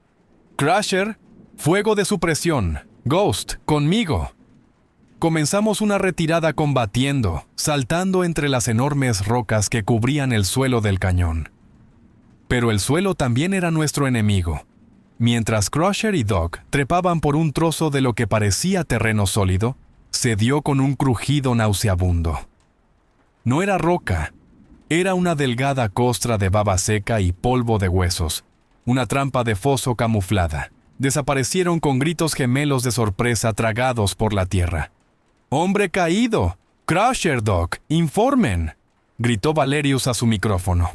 «Crusher, fuego de supresión. Ghost, conmigo». Comenzamos una retirada combatiendo, saltando entre las enormes rocas que cubrían el suelo del cañón. Pero el suelo también era nuestro enemigo. Mientras Crusher y Doc trepaban por un trozo de lo que parecía terreno sólido, se dio con un crujido nauseabundo. No era roca, era una delgada costra de baba seca y polvo de huesos, una trampa de foso camuflada. Desaparecieron con gritos gemelos de sorpresa tragados por la tierra. «¡Hombre caído! ¡Crusher, Doc! ¡Informen!», gritó Valerius a su micrófono.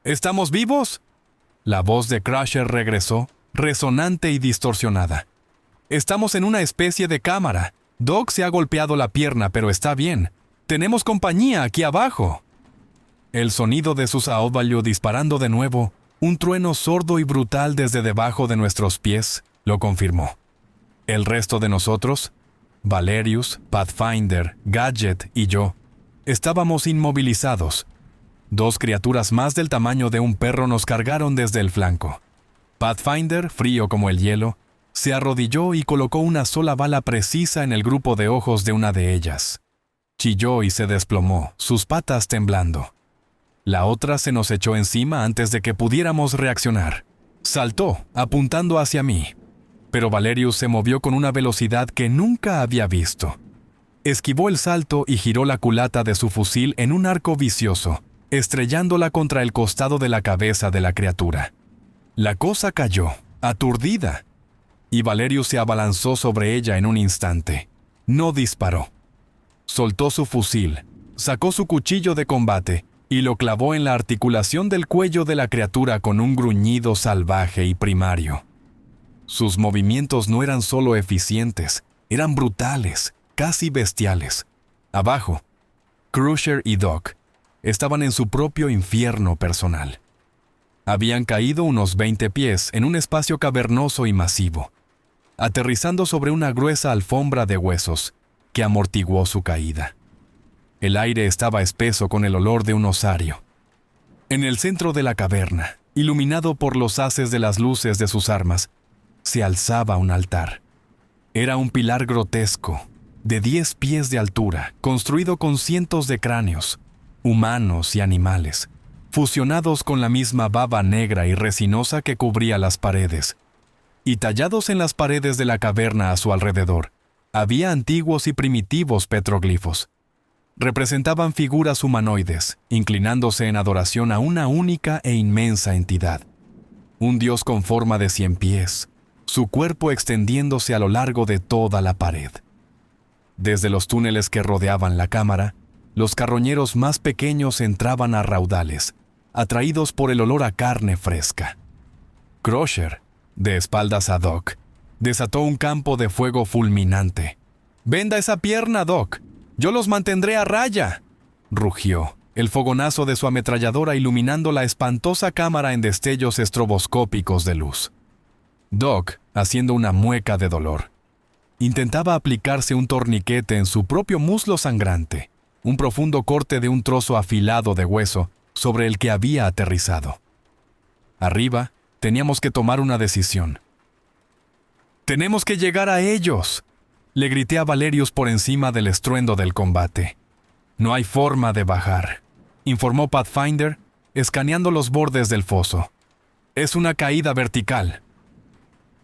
«¿Estamos vivos?». La voz de Crusher regresó, resonante y distorsionada. «Estamos en una especie de cámara. Doc se ha golpeado la pierna, pero está bien. Tenemos compañía aquí abajo». El sonido de sus aóvalio disparando de nuevo, un trueno sordo y brutal desde debajo de nuestros pies, lo confirmó. El resto de nosotros, Valerius, Pathfinder, Gadget y yo, estábamos inmovilizados. 2 criaturas más del tamaño de un perro nos cargaron desde el flanco. Pathfinder, frío como el hielo, se arrodilló y colocó una sola bala precisa en el grupo de ojos de una de ellas. Chilló y se desplomó, sus patas temblando. La otra se nos echó encima antes de que pudiéramos reaccionar. Saltó, apuntando hacia mí. Pero Valerius se movió con una velocidad que nunca había visto. Esquivó el salto y giró la culata de su fusil en un arco vicioso, estrellándola contra el costado de la cabeza de la criatura. La cosa cayó, aturdida, y Valerius se abalanzó sobre ella en un instante. No disparó. Soltó su fusil, sacó su cuchillo de combate y lo clavó en la articulación del cuello de la criatura con un gruñido salvaje y primario. Sus movimientos no eran solo eficientes, eran brutales, casi bestiales. Abajo, Crusher y Doc estaban en su propio infierno personal. Habían caído unos 20 pies en un espacio cavernoso y masivo, aterrizando sobre una gruesa alfombra de huesos que amortiguó su caída. El aire estaba espeso con el olor de un osario. En el centro de la caverna, iluminado por los haces de las luces de sus armas, se alzaba un altar. Era un pilar grotesco, de 10 pies de altura, construido con cientos de cráneos, humanos y animales, fusionados con la misma baba negra y resinosa que cubría las paredes. Y tallados en las paredes de la caverna a su alrededor, había antiguos y primitivos petroglifos. Representaban figuras humanoides, inclinándose en adoración a una única e inmensa entidad. Un dios con forma de 100 pies, su cuerpo extendiéndose a lo largo de toda la pared. Desde los túneles que rodeaban la cámara, los carroñeros más pequeños entraban a raudales, atraídos por el olor a carne fresca. Crusher, de espaldas a Doc, desató un campo de fuego fulminante. «¡Venda esa pierna, Doc! ¡Yo los mantendré a raya!», rugió, el fogonazo de su ametralladora iluminando la espantosa cámara en destellos estroboscópicos de luz. Doc, haciendo una mueca de dolor, intentaba aplicarse un torniquete en su propio muslo sangrante, un profundo corte de un trozo afilado de hueso sobre el que había aterrizado. Arriba, teníamos que tomar una decisión. «¡Tenemos que llegar a ellos!», le grité a Valerius por encima del estruendo del combate. «No hay forma de bajar», informó Pathfinder, escaneando los bordes del foso. «Es una caída vertical».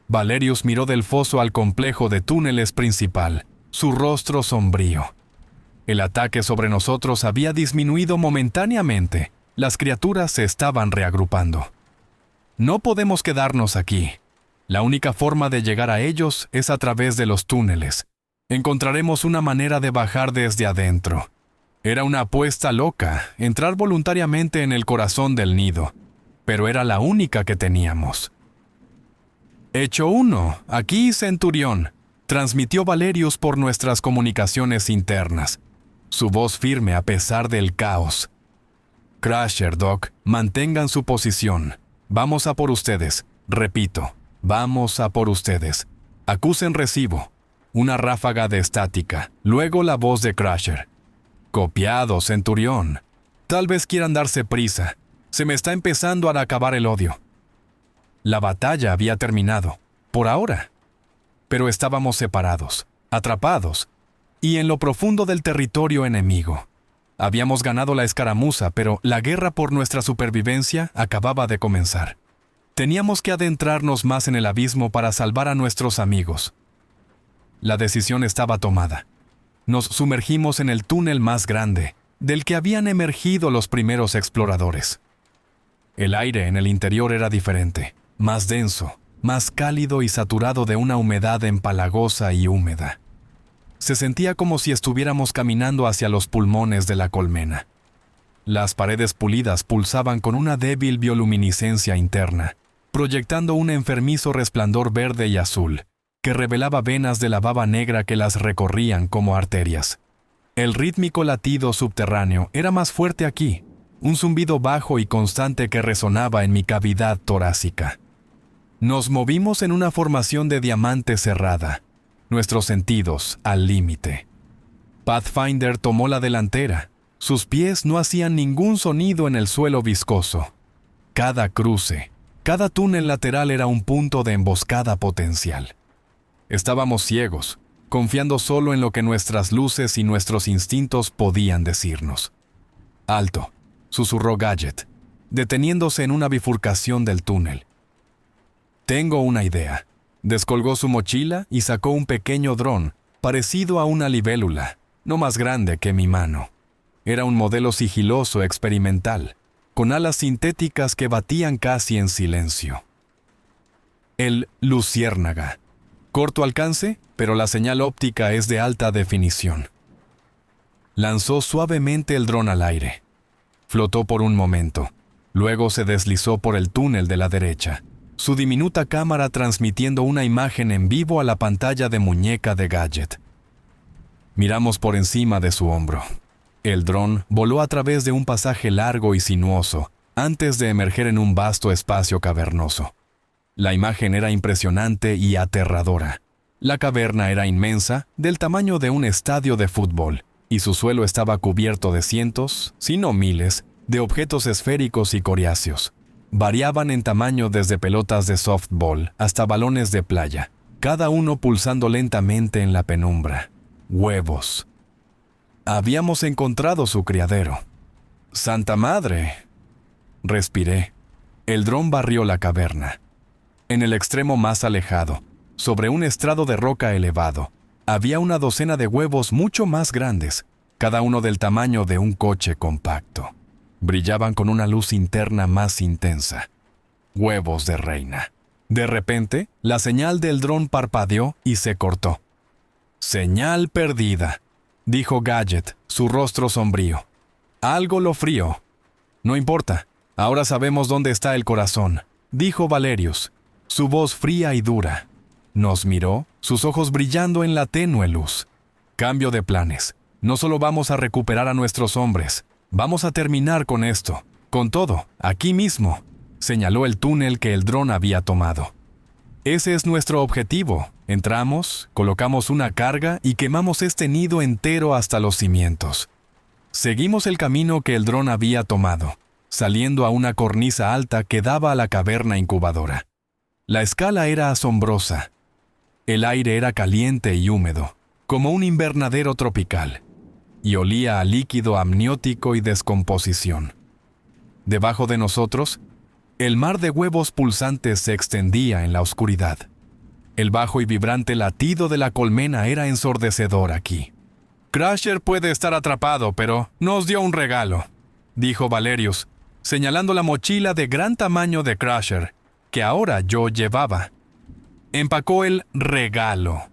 Valerius miró del foso al complejo de túneles principal, su rostro sombrío. El ataque sobre nosotros había disminuido momentáneamente. Las criaturas se estaban reagrupando. «No podemos quedarnos aquí. La única forma de llegar a ellos es a través de los túneles. Encontraremos una manera de bajar desde adentro». Era una apuesta loca, entrar voluntariamente en el corazón del nido, pero era la única que teníamos. «Hecho 1, aquí Centurión», transmitió Valerius por nuestras comunicaciones internas, su voz firme a pesar del caos. «Crusher, Doc, mantengan su posición. Vamos a por ustedes. Repito, vamos a por ustedes. Acusen recibo». Una ráfaga de estática, luego la voz de Crusher. «Copiado, Centurión. Tal vez quieran darse prisa. Se me está empezando a acabar el odio». La batalla había terminado, por ahora. Pero estábamos separados, atrapados, y en lo profundo del territorio enemigo. Habíamos ganado la escaramuza, pero la guerra por nuestra supervivencia acababa de comenzar. Teníamos que adentrarnos más en el abismo para salvar a nuestros amigos. La decisión estaba tomada. Nos sumergimos en el túnel más grande, del que habían emergido los primeros exploradores. El aire en el interior era diferente, más denso, más cálido y saturado de una humedad empalagosa y húmeda. Se sentía como si estuviéramos caminando hacia los pulmones de la colmena. Las paredes pulidas pulsaban con una débil bioluminiscencia interna, proyectando un enfermizo resplandor verde y azul, que revelaba venas de la baba negra que las recorrían como arterias. El rítmico latido subterráneo era más fuerte aquí, un zumbido bajo y constante que resonaba en mi cavidad torácica. Nos movimos en una formación de diamante cerrada, nuestros sentidos al límite. Pathfinder tomó la delantera. Sus pies no hacían ningún sonido en el suelo viscoso. Cada cruce, cada túnel lateral era un punto de emboscada potencial. Estábamos ciegos, confiando solo en lo que nuestras luces y nuestros instintos podían decirnos. «Alto», susurró Gadget, deteniéndose en una bifurcación del túnel. «Tengo una idea». Descolgó su mochila y sacó un pequeño dron, parecido a una libélula, no más grande que mi mano. Era un modelo sigiloso experimental, con alas sintéticas que batían casi en silencio. El Luciérnaga. Corto alcance, pero la señal óptica es de alta definición. Lanzó suavemente el dron al aire. Flotó por un momento. Luego se deslizó por el túnel de la derecha, su diminuta cámara transmitiendo una imagen en vivo a la pantalla de muñeca de Gadget. Miramos por encima de su hombro. El dron voló a través de un pasaje largo y sinuoso, antes de emerger en un vasto espacio cavernoso. La imagen era impresionante y aterradora. La caverna era inmensa, del tamaño de un estadio de fútbol, y su suelo estaba cubierto de cientos, si no miles, de objetos esféricos y coriáceos. Variaban en tamaño desde pelotas de softball hasta balones de playa, cada uno pulsando lentamente en la penumbra. Huevos. Habíamos encontrado su criadero. ¡Santa Madre! Respiré. El dron barrió la caverna. En el extremo más alejado, sobre un estrado de roca elevado, había una docena de huevos mucho más grandes, cada uno del tamaño de un coche compacto. Brillaban con una luz interna más intensa. Huevos de reina. De repente, la señal del dron parpadeó y se cortó. «Señal perdida», dijo Gadget, su rostro sombrío. «Algo lo frío». «No importa, ahora sabemos dónde está el corazón», dijo Valerius, su voz fría y dura. Nos miró, sus ojos brillando en la tenue luz. «Cambio de planes. No solo vamos a recuperar a nuestros hombres, vamos a terminar con esto, con todo, aquí mismo», señaló el túnel que el dron había tomado. «Ese es nuestro objetivo. Entramos, colocamos una carga y quemamos este nido entero hasta los cimientos». Seguimos el camino que el dron había tomado, saliendo a una cornisa alta que daba a la caverna incubadora. La escala era asombrosa. El aire era caliente y húmedo, como un invernadero tropical, y olía a líquido amniótico y descomposición. Debajo de nosotros, el mar de huevos pulsantes se extendía en la oscuridad. El bajo y vibrante latido de la colmena era ensordecedor aquí. «Crusher puede estar atrapado, pero nos dio un regalo», dijo Valerius, señalando la mochila de gran tamaño de Crusher, que ahora yo llevaba. Empacó el regalo.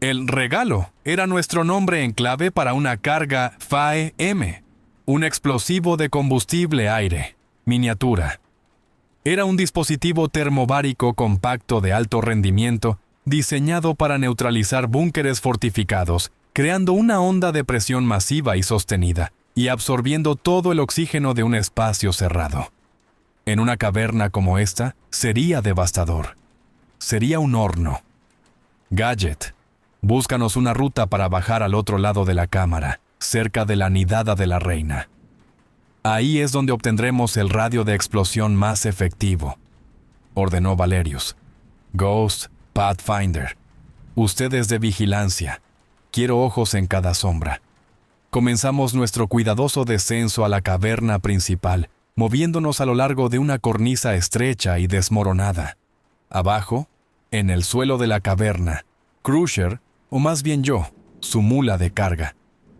El regalo era nuestro nombre en clave para una carga FAE-M, un explosivo de combustible aire, miniatura. Era un dispositivo termobárico compacto de alto rendimiento diseñado para neutralizar búnkeres fortificados, creando una onda de presión masiva y sostenida, y absorbiendo todo el oxígeno de un espacio cerrado. En una caverna como esta, sería devastador. Sería un horno. «Gadget, búscanos una ruta para bajar al otro lado de la cámara, cerca de la nidada de la reina. Ahí es donde obtendremos el radio de explosión más efectivo», ordenó Valerius. «Ghost, Pathfinder, ustedes de vigilancia. Quiero ojos en cada sombra». Comenzamos nuestro cuidadoso descenso a la caverna principal, moviéndonos a lo largo de una cornisa estrecha y desmoronada. Abajo, en el suelo de la caverna, Crusher, o más bien yo, su mula de carga,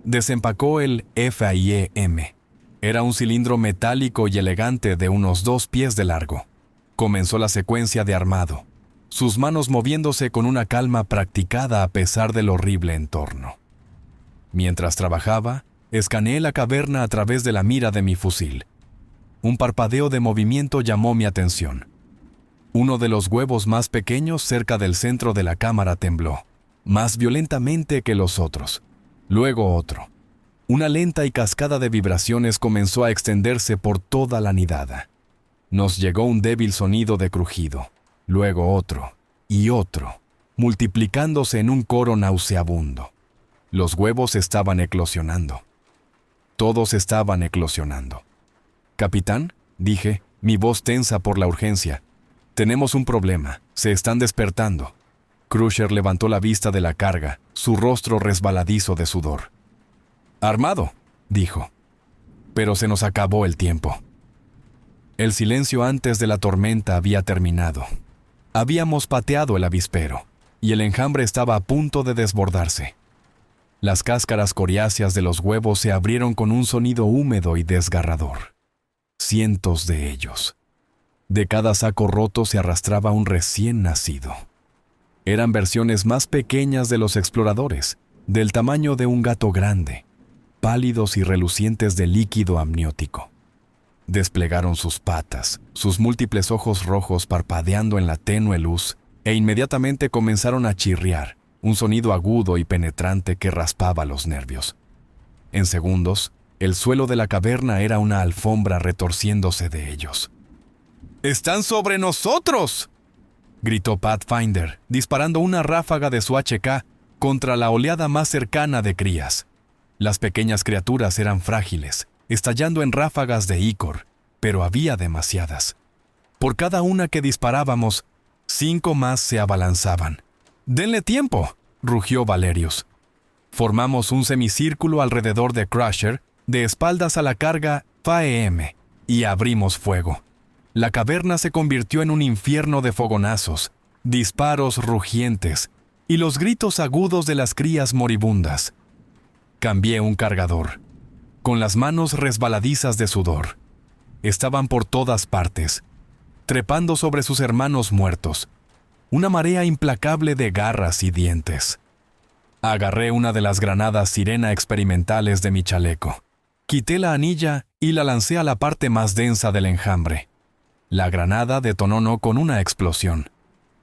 desempacó el FAE-M. Era un cilindro metálico y elegante de unos 2 pies de largo. Comenzó la secuencia de armado, sus manos moviéndose con una calma practicada a pesar del horrible entorno. Mientras trabajaba, escaneé la caverna a través de la mira de mi fusil. Un parpadeo de movimiento llamó mi atención. Uno de los huevos más pequeños cerca del centro de la cámara tembló, más violentamente que los otros. Luego otro. Una lenta y cascada de vibraciones comenzó a extenderse por toda la nidada. Nos llegó un débil sonido de crujido, luego otro y otro, multiplicándose en un coro nauseabundo. Los huevos estaban eclosionando. Todos estaban eclosionando. «Capitán», dije, mi voz tensa por la urgencia, «tenemos un problema, se están despertando». Crusher levantó la vista de la carga, su rostro resbaladizo de sudor. «Armado», dijo. Pero se nos acabó el tiempo. El silencio antes de la tormenta había terminado. Habíamos pateado el avispero, y el enjambre estaba a punto de desbordarse. Las cáscaras coriáceas de los huevos se abrieron con un sonido húmedo y desgarrador. Cientos de ellos. De cada saco roto se arrastraba un recién nacido. Eran versiones más pequeñas de los exploradores, del tamaño de un gato grande, pálidos y relucientes de líquido amniótico. Desplegaron sus patas, sus múltiples ojos rojos parpadeando en la tenue luz, e inmediatamente comenzaron a chirriar, un sonido agudo y penetrante que raspaba los nervios. En segundos, el suelo de la caverna era una alfombra retorciéndose de ellos. «¡Están sobre nosotros!», gritó Pathfinder, disparando una ráfaga de su HK contra la oleada más cercana de crías. Las pequeñas criaturas eran frágiles, estallando en ráfagas de ícor, pero había demasiadas. Por cada una que disparábamos, 5 más se abalanzaban. «¡Denle tiempo!», rugió Valerius. Formamos un semicírculo alrededor de Crusher, de espaldas a la carga FAE-M, y abrimos fuego. La caverna se convirtió en un infierno de fogonazos, disparos rugientes y los gritos agudos de las crías moribundas. Cambié un cargador, con las manos resbaladizas de sudor. Estaban por todas partes, trepando sobre sus hermanos muertos, una marea implacable de garras y dientes. Agarré una de las granadas sirena experimentales de mi chaleco. Quité la anilla y la lancé a la parte más densa del enjambre. La granada detonó no con una explosión,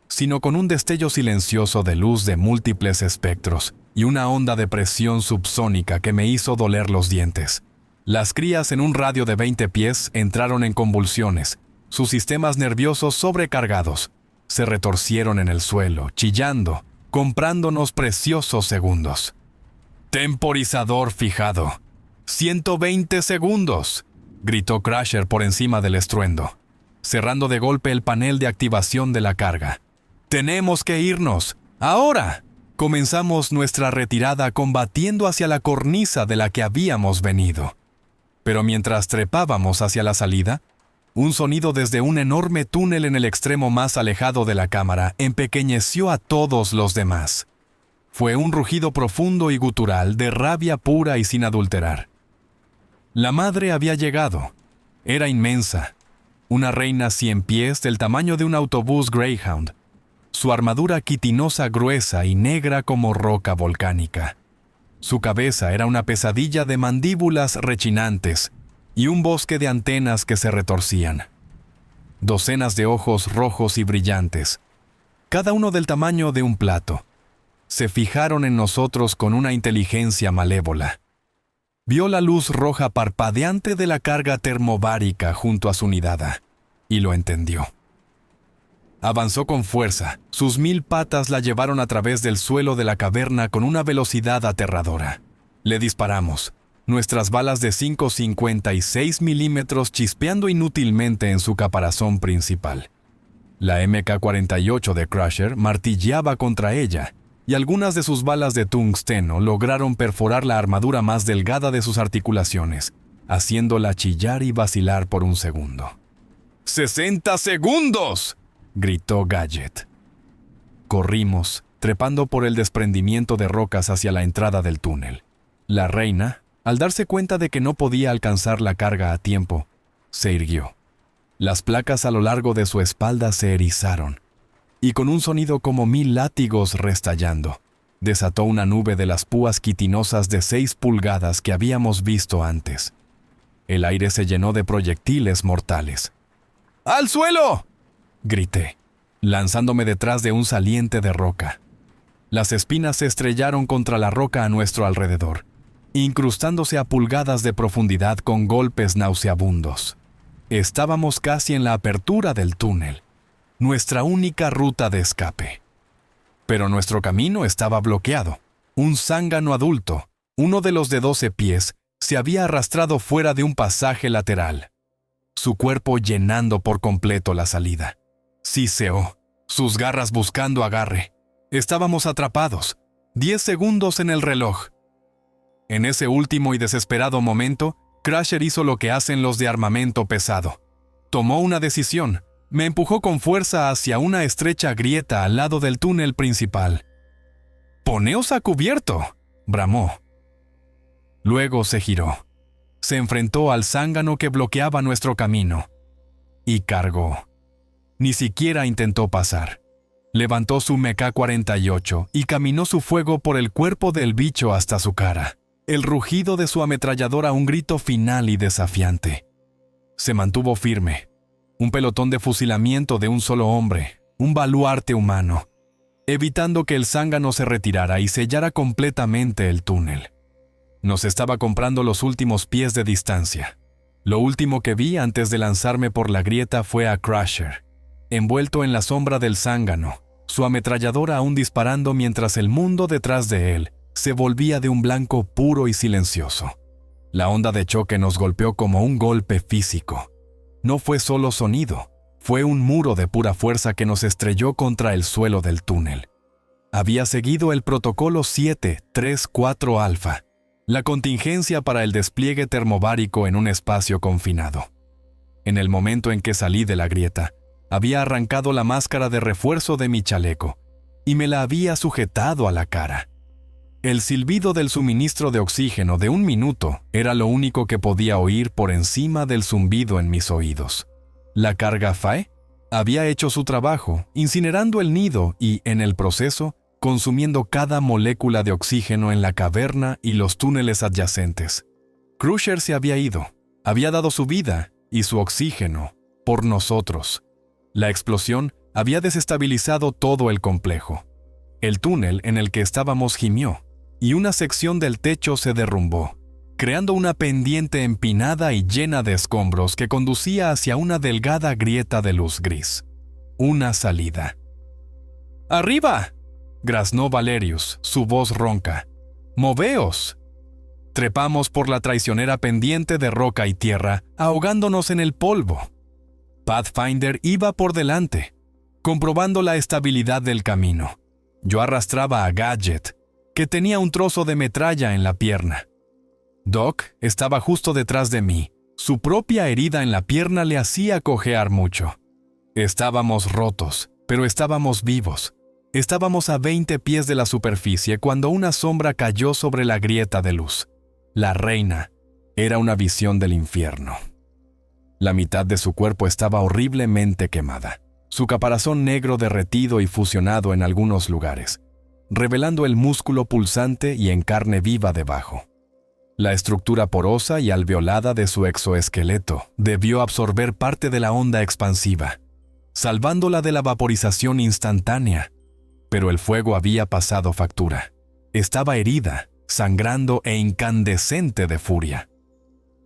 sino con un destello silencioso de luz de múltiples espectros y una onda de presión subsónica que me hizo doler los dientes. Las crías en un radio de 20 pies entraron en convulsiones, sus sistemas nerviosos sobrecargados. Se retorcieron en el suelo, chillando, comprándonos preciosos segundos. «Temporizador fijado. 120 segundos», gritó Crusher por encima del estruendo, cerrando de golpe el panel de activación de la carga. «Tenemos que irnos. ¡Ahora!». Comenzamos nuestra retirada combatiendo hacia la cornisa de la que habíamos venido. Pero mientras trepábamos hacia la salida, un sonido desde un enorme túnel en el extremo más alejado de la cámara empequeñeció a todos los demás. Fue un rugido profundo y gutural de rabia pura y sin adulterar. La madre había llegado. Era inmensa. Una reina 100 pies del tamaño de un autobús Greyhound. Su armadura quitinosa gruesa y negra como roca volcánica. Su cabeza era una pesadilla de mandíbulas rechinantes y un bosque de antenas que se retorcían. Docenas de ojos rojos y brillantes, cada uno del tamaño de un plato, se fijaron en nosotros con una inteligencia malévola. Vio la luz roja parpadeante de la carga termobárica junto a su nidada, y lo entendió. Avanzó con fuerza, sus 1000 patas la llevaron a través del suelo de la caverna con una velocidad aterradora. Le disparamos, nuestras balas de 5,56 milímetros chispeando inútilmente en su caparazón principal. La MK-48 de Crusher martilleaba contra ella, y algunas de sus balas de tungsteno lograron perforar la armadura más delgada de sus articulaciones, haciéndola chillar y vacilar por un segundo. ¡60 segundos! Gritó Gadget. Corrimos, trepando por el desprendimiento de rocas hacia la entrada del túnel. La reina, al darse cuenta de que no podía alcanzar la carga a tiempo, se irguió. Las placas a lo largo de su espalda se erizaron, y con un sonido como 1000 látigos restallando, desató una nube de las púas quitinosas de 6 pulgadas que habíamos visto antes. El aire se llenó de proyectiles mortales. ¡Al suelo!, grité, lanzándome detrás de un saliente de roca. Las espinas se estrellaron contra la roca a nuestro alrededor, incrustándose a pulgadas de profundidad con golpes nauseabundos. Estábamos casi en la apertura del túnel, nuestra única ruta de escape. Pero nuestro camino estaba bloqueado. Un zángano adulto, uno de los de 12 pies, se había arrastrado fuera de un pasaje lateral, su cuerpo llenando por completo la salida. Siseó, sus garras buscando agarre. Estábamos atrapados. 10 segundos en el reloj. En ese último y desesperado momento, Crusher hizo lo que hacen los de armamento pesado. Tomó una decisión. Me empujó con fuerza hacia una estrecha grieta al lado del túnel principal. «¡Poneos a cubierto!», bramó. Luego se giró. Se enfrentó al zángano que bloqueaba nuestro camino. Y cargó. Ni siquiera intentó pasar. Levantó su MK-48 y caminó su fuego por el cuerpo del bicho hasta su cara. El rugido de su ametralladora un grito final y desafiante. Se mantuvo firme. Un pelotón de fusilamiento de un solo hombre, un baluarte humano, evitando que el zángano se retirara y sellara completamente el túnel. Nos estaba comprando los últimos pies de distancia. Lo último que vi antes de lanzarme por la grieta fue a Crusher, envuelto en la sombra del zángano, su ametralladora aún disparando mientras el mundo detrás de él se volvía de un blanco puro y silencioso. La onda de choque nos golpeó como un golpe físico. No fue solo sonido, fue un muro de pura fuerza que nos estrelló contra el suelo del túnel. Había seguido el protocolo 734 Alpha, la contingencia para el despliegue termobárico en un espacio confinado. En el momento en que salí de la grieta, había arrancado la máscara de refuerzo de mi chaleco y me la había sujetado a la cara. El silbido del suministro de oxígeno de 1 minuto era lo único que podía oír por encima del zumbido en mis oídos. La carga FAE había hecho su trabajo, incinerando el nido y, en el proceso, consumiendo cada molécula de oxígeno en la caverna y los túneles adyacentes. Crusher se había ido, había dado su vida y su oxígeno por nosotros. La explosión había desestabilizado todo el complejo. El túnel en el que estábamos gimió, y una sección del techo se derrumbó, creando una pendiente empinada y llena de escombros que conducía hacia una delgada grieta de luz gris. Una salida. ¡Arriba!, graznó Valerius, su voz ronca. ¡Moveos! Trepamos por la traicionera pendiente de roca y tierra, ahogándonos en el polvo. Pathfinder iba por delante, comprobando la estabilidad del camino. Yo arrastraba a Gadget, que tenía un trozo de metralla en la pierna. Doc estaba justo detrás de mí. Su propia herida en la pierna le hacía cojear mucho. Estábamos rotos, pero estábamos vivos. Estábamos a 20 pies de la superficie cuando una sombra cayó sobre la grieta de luz. La reina era una visión del infierno. La mitad de su cuerpo estaba horriblemente quemada, su caparazón negro derretido y fusionado en algunos lugares, revelando el músculo pulsante y en carne viva debajo. La estructura porosa y alveolada de su exoesqueleto debió absorber parte de la onda expansiva, salvándola de la vaporización instantánea. Pero el fuego había pasado factura. Estaba herida, sangrando e incandescente de furia.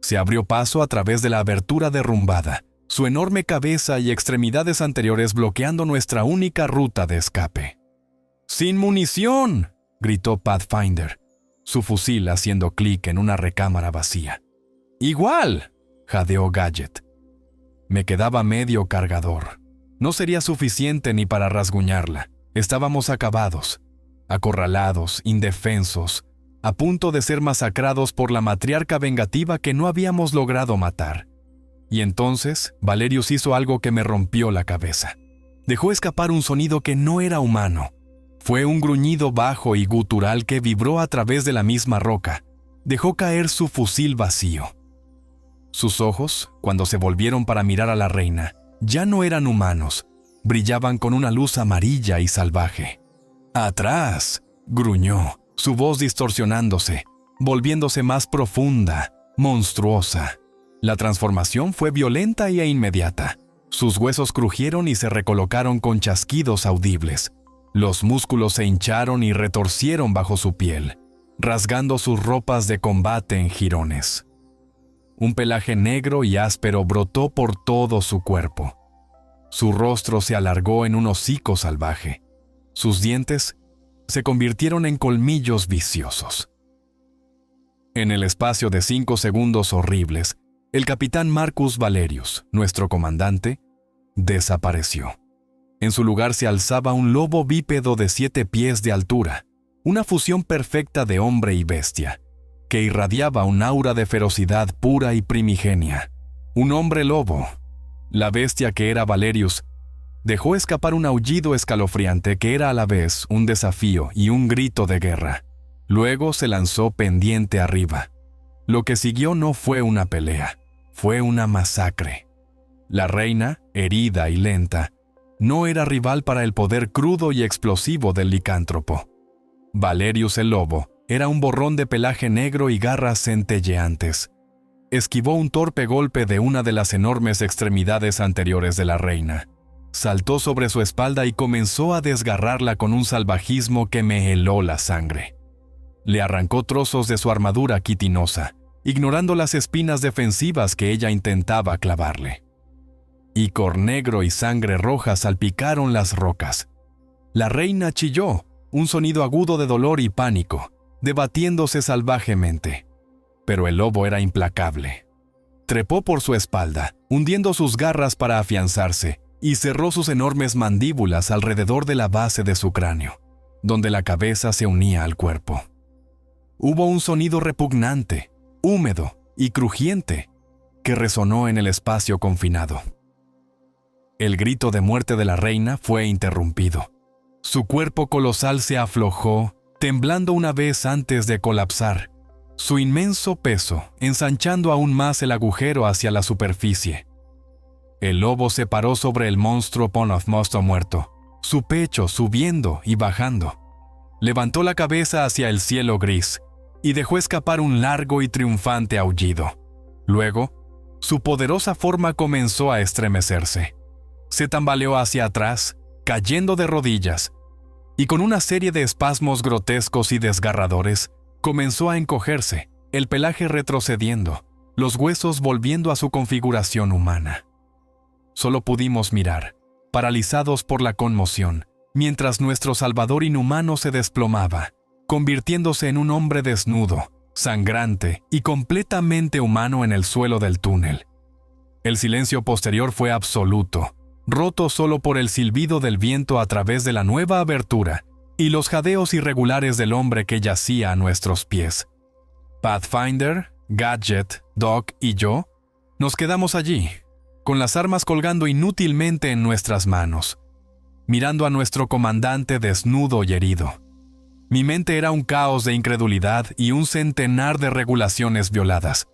Se abrió paso a través de la abertura derrumbada, su enorme cabeza y extremidades anteriores bloqueando nuestra única ruta de escape. ¡Sin munición!, gritó Pathfinder, su fusil haciendo clic en una recámara vacía. ¡Igual!, jadeó Gadget. Me quedaba medio cargador. No sería suficiente ni para rasguñarla. Estábamos acabados, acorralados, indefensos, a punto de ser masacrados por la matriarca vengativa que no habíamos logrado matar. Y entonces, Valerius hizo algo que me rompió la cabeza. Dejó escapar un sonido que no era humano. Fue un gruñido bajo y gutural que vibró a través de la misma roca. Dejó caer su fusil vacío. Sus ojos, cuando se volvieron para mirar a la reina, ya no eran humanos. Brillaban con una luz amarilla y salvaje. ¡Atrás!, gruñó, su voz distorsionándose, volviéndose más profunda, monstruosa. La transformación fue violenta e inmediata. Sus huesos crujieron y se recolocaron con chasquidos audibles. Los músculos se hincharon y retorcieron bajo su piel, rasgando sus ropas de combate en jirones. Un pelaje negro y áspero brotó por todo su cuerpo. Su rostro se alargó en un hocico salvaje. Sus dientes se convirtieron en colmillos viciosos. En el espacio de 5 segundos horribles, el capitán Marcus Valerius, nuestro comandante, desapareció. En su lugar se alzaba un lobo bípedo de 7 pies de altura, una fusión perfecta de hombre y bestia, que irradiaba un aura de ferocidad pura y primigenia. Un hombre lobo. La bestia que era Valerius dejó escapar un aullido escalofriante que era a la vez un desafío y un grito de guerra. Luego se lanzó pendiente arriba. Lo que siguió no fue una pelea, fue una masacre. La reina, herida y lenta, no era rival para el poder crudo y explosivo del licántropo. Valerius el lobo era un borrón de pelaje negro y garras centelleantes. Esquivó un torpe golpe de una de las enormes extremidades anteriores de la reina. Saltó sobre su espalda y comenzó a desgarrarla con un salvajismo que me heló la sangre. Le arrancó trozos de su armadura quitinosa, ignorando las espinas defensivas que ella intentaba clavarle. Icor negro y sangre roja salpicaron las rocas. La reina chilló, un sonido agudo de dolor y pánico, debatiéndose salvajemente. Pero el lobo era implacable. Trepó por su espalda, hundiendo sus garras para afianzarse, y cerró sus enormes mandíbulas alrededor de la base de su cráneo, donde la cabeza se unía al cuerpo. Hubo un sonido repugnante, húmedo y crujiente, que resonó en el espacio confinado. El grito de muerte de la reina fue interrumpido. Su cuerpo colosal se aflojó, temblando una vez antes de colapsar, su inmenso peso ensanchando aún más el agujero hacia la superficie. El lobo se paró sobre el monstruo Ponofmosto muerto, su pecho subiendo y bajando. Levantó la cabeza hacia el cielo gris y dejó escapar un largo y triunfante aullido. Luego, su poderosa forma comenzó a estremecerse. Se tambaleó hacia atrás, cayendo de rodillas, y con una serie de espasmos grotescos y desgarradores, comenzó a encogerse, el pelaje retrocediendo, los huesos volviendo a su configuración humana. Solo pudimos mirar, paralizados por la conmoción, mientras nuestro salvador inhumano se desplomaba, convirtiéndose en un hombre desnudo, sangrante y completamente humano en el suelo del túnel. El silencio posterior fue absoluto, roto solo por el silbido del viento a través de la nueva abertura y los jadeos irregulares del hombre que yacía a nuestros pies. Pathfinder, Gadget, Doc y yo nos quedamos allí, con las armas colgando inútilmente en nuestras manos, mirando a nuestro comandante desnudo y herido. Mi mente era un caos de incredulidad y un centenar de regulaciones violadas.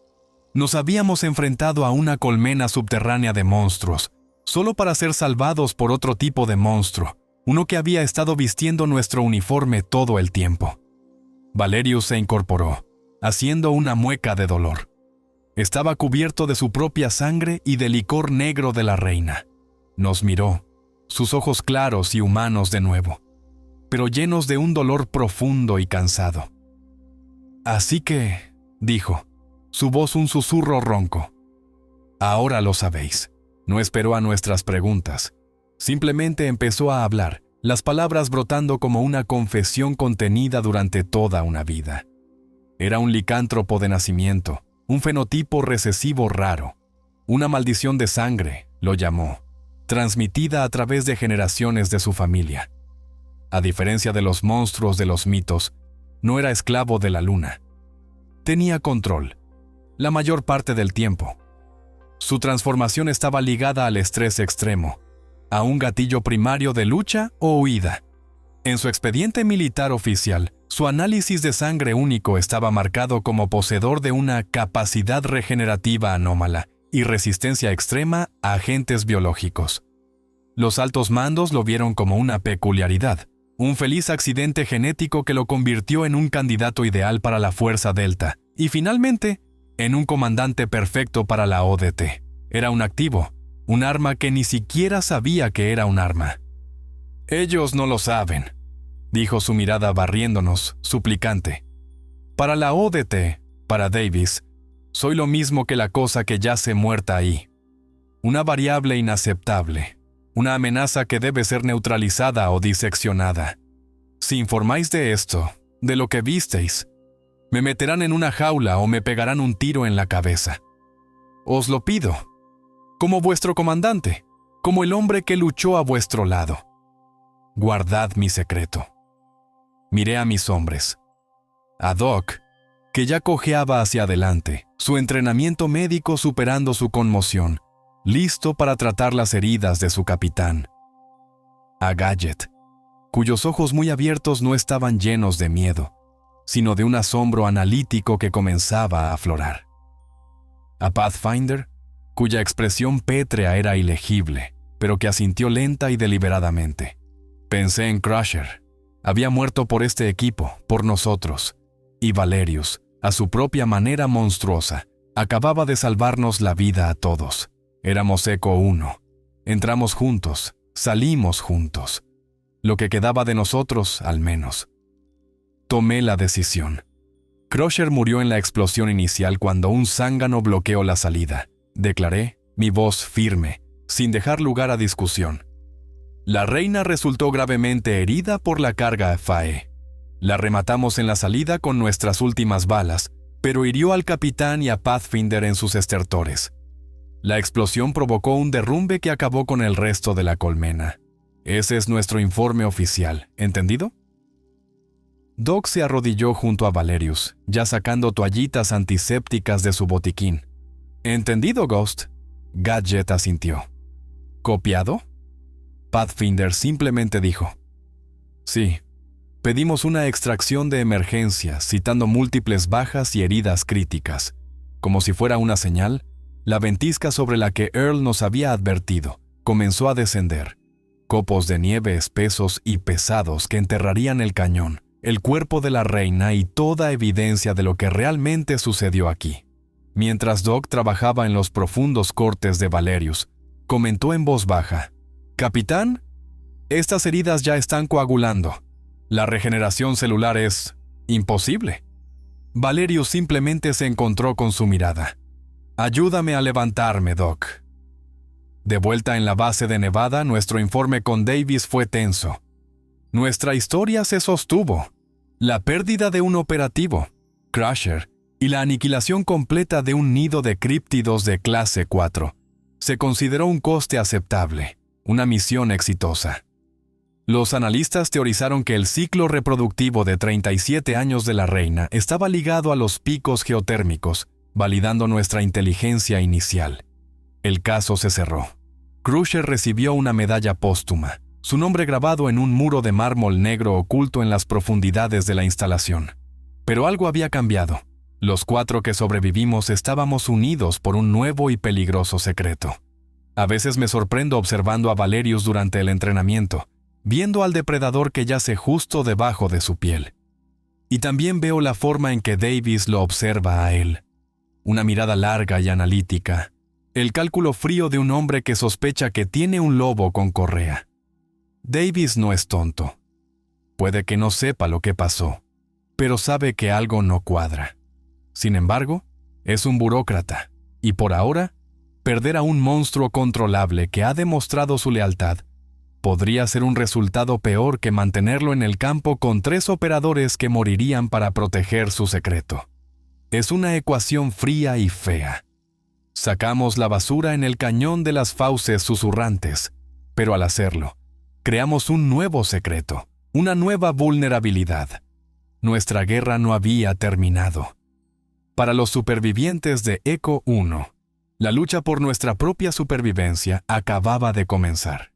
Nos habíamos enfrentado a una colmena subterránea de monstruos, solo para ser salvados por otro tipo de monstruo, uno que había estado vistiendo nuestro uniforme todo el tiempo. Valerius se incorporó, haciendo una mueca de dolor. Estaba cubierto de su propia sangre y del licor negro de la reina. Nos miró, sus ojos claros y humanos de nuevo, pero llenos de un dolor profundo y cansado. «Así que», dijo, su voz un susurro ronco, «ahora lo sabéis». No esperó a nuestras preguntas. Simplemente empezó a hablar, las palabras brotando como una confesión contenida durante toda una vida. Era un licántropo de nacimiento, un fenotipo recesivo raro. Una maldición de sangre, lo llamó, transmitida a través de generaciones de su familia. A diferencia de los monstruos de los mitos, no era esclavo de la luna. Tenía control, la mayor parte del tiempo. Su transformación estaba ligada al estrés extremo, a un gatillo primario de lucha o huida. En su expediente militar oficial, su análisis de sangre único estaba marcado como poseedor de una capacidad regenerativa anómala y resistencia extrema a agentes biológicos. Los altos mandos lo vieron como una peculiaridad, un feliz accidente genético que lo convirtió en un candidato ideal para la Fuerza Delta y finalmente en un comandante perfecto para la ODT. Era un activo, un arma que ni siquiera sabía que era un arma. «Ellos no lo saben», dijo su mirada barriéndonos, suplicante. «Para la ODT, para Davis, soy lo mismo que la cosa que yace muerta ahí. Una variable inaceptable, una amenaza que debe ser neutralizada o diseccionada. Si informáis de esto, de lo que visteis, me meterán en una jaula o me pegarán un tiro en la cabeza. Os lo pido, como vuestro comandante, como el hombre que luchó a vuestro lado. Guardad mi secreto». Miré a mis hombres. A Doc, que ya cojeaba hacia adelante, su entrenamiento médico superando su conmoción, listo para tratar las heridas de su capitán. A Gadget, cuyos ojos muy abiertos no estaban llenos de miedo, sino de un asombro analítico que comenzaba a aflorar. A Pathfinder, cuya expresión pétrea era ilegible, pero que asintió lenta y deliberadamente. Pensé en Crusher. Había muerto por este equipo, por nosotros. Y Valerius, a su propia manera monstruosa, acababa de salvarnos la vida a todos. Éramos Eco 1. Entramos juntos, salimos juntos. Lo que quedaba de nosotros, al menos. Tomé la decisión. Crusher murió en la explosión inicial cuando un zángano bloqueó la salida. Declaré, mi voz firme, sin dejar lugar a discusión. La reina resultó gravemente herida por la carga FAE. La rematamos en la salida con nuestras últimas balas, pero hirió al capitán y a Pathfinder en sus estertores. La explosión provocó un derrumbe que acabó con el resto de la colmena. Ese es nuestro informe oficial, ¿entendido? Doc se arrodilló junto a Valerius, ya sacando toallitas antisépticas de su botiquín. «¿Entendido, Ghost?» Gadget asintió. «¿Copiado?» Pathfinder simplemente dijo. «Sí, Pedimos una extracción de emergencia, citando múltiples bajas y heridas críticas. Como si fuera una señal, la ventisca sobre la que Earl nos había advertido comenzó a descender. Copos de nieve espesos y pesados que enterrarían el cañón, el cuerpo de la reina y toda evidencia de lo que realmente sucedió aquí. Mientras Doc trabajaba en los profundos cortes de Valerius, comentó en voz baja: «Capitán, estas heridas ya están coagulando. La regeneración celular es imposible». Valerius simplemente se encontró con su mirada. «Ayúdame a levantarme, Doc». De vuelta en la base de Nevada, nuestro informe con Davis fue tenso. Nuestra historia se sostuvo. La pérdida de un operativo, Crusher, y la aniquilación completa de un nido de críptidos de clase 4 se consideró un coste aceptable, una misión exitosa. Los analistas teorizaron que el ciclo reproductivo de 37 años de la reina estaba ligado a los picos geotérmicos, validando nuestra inteligencia inicial. El caso se cerró. Crusher recibió una medalla póstuma, su nombre grabado en un muro de mármol negro oculto en las profundidades de la instalación. Pero algo había cambiado. Los 4 que sobrevivimos estábamos unidos por un nuevo y peligroso secreto. A veces me sorprendo observando a Valerius durante el entrenamiento, viendo al depredador que yace justo debajo de su piel. Y también veo la forma en que Davis lo observa a él. Una mirada larga y analítica, el cálculo frío de un hombre que sospecha que tiene un lobo con correa. Davis no es tonto. Puede que no sepa lo que pasó, pero sabe que algo no cuadra. Sin embargo, es un burócrata, y por ahora, perder a un monstruo controlable que ha demostrado su lealtad podría ser un resultado peor que mantenerlo en el campo con 3 operadores que morirían para proteger su secreto. Es una ecuación fría y fea. Sacamos la basura en el cañón de las fauces susurrantes, pero al hacerlo, creamos un nuevo secreto, una nueva vulnerabilidad. Nuestra guerra no había terminado. Para los supervivientes de Echo 1, la lucha por nuestra propia supervivencia acababa de comenzar.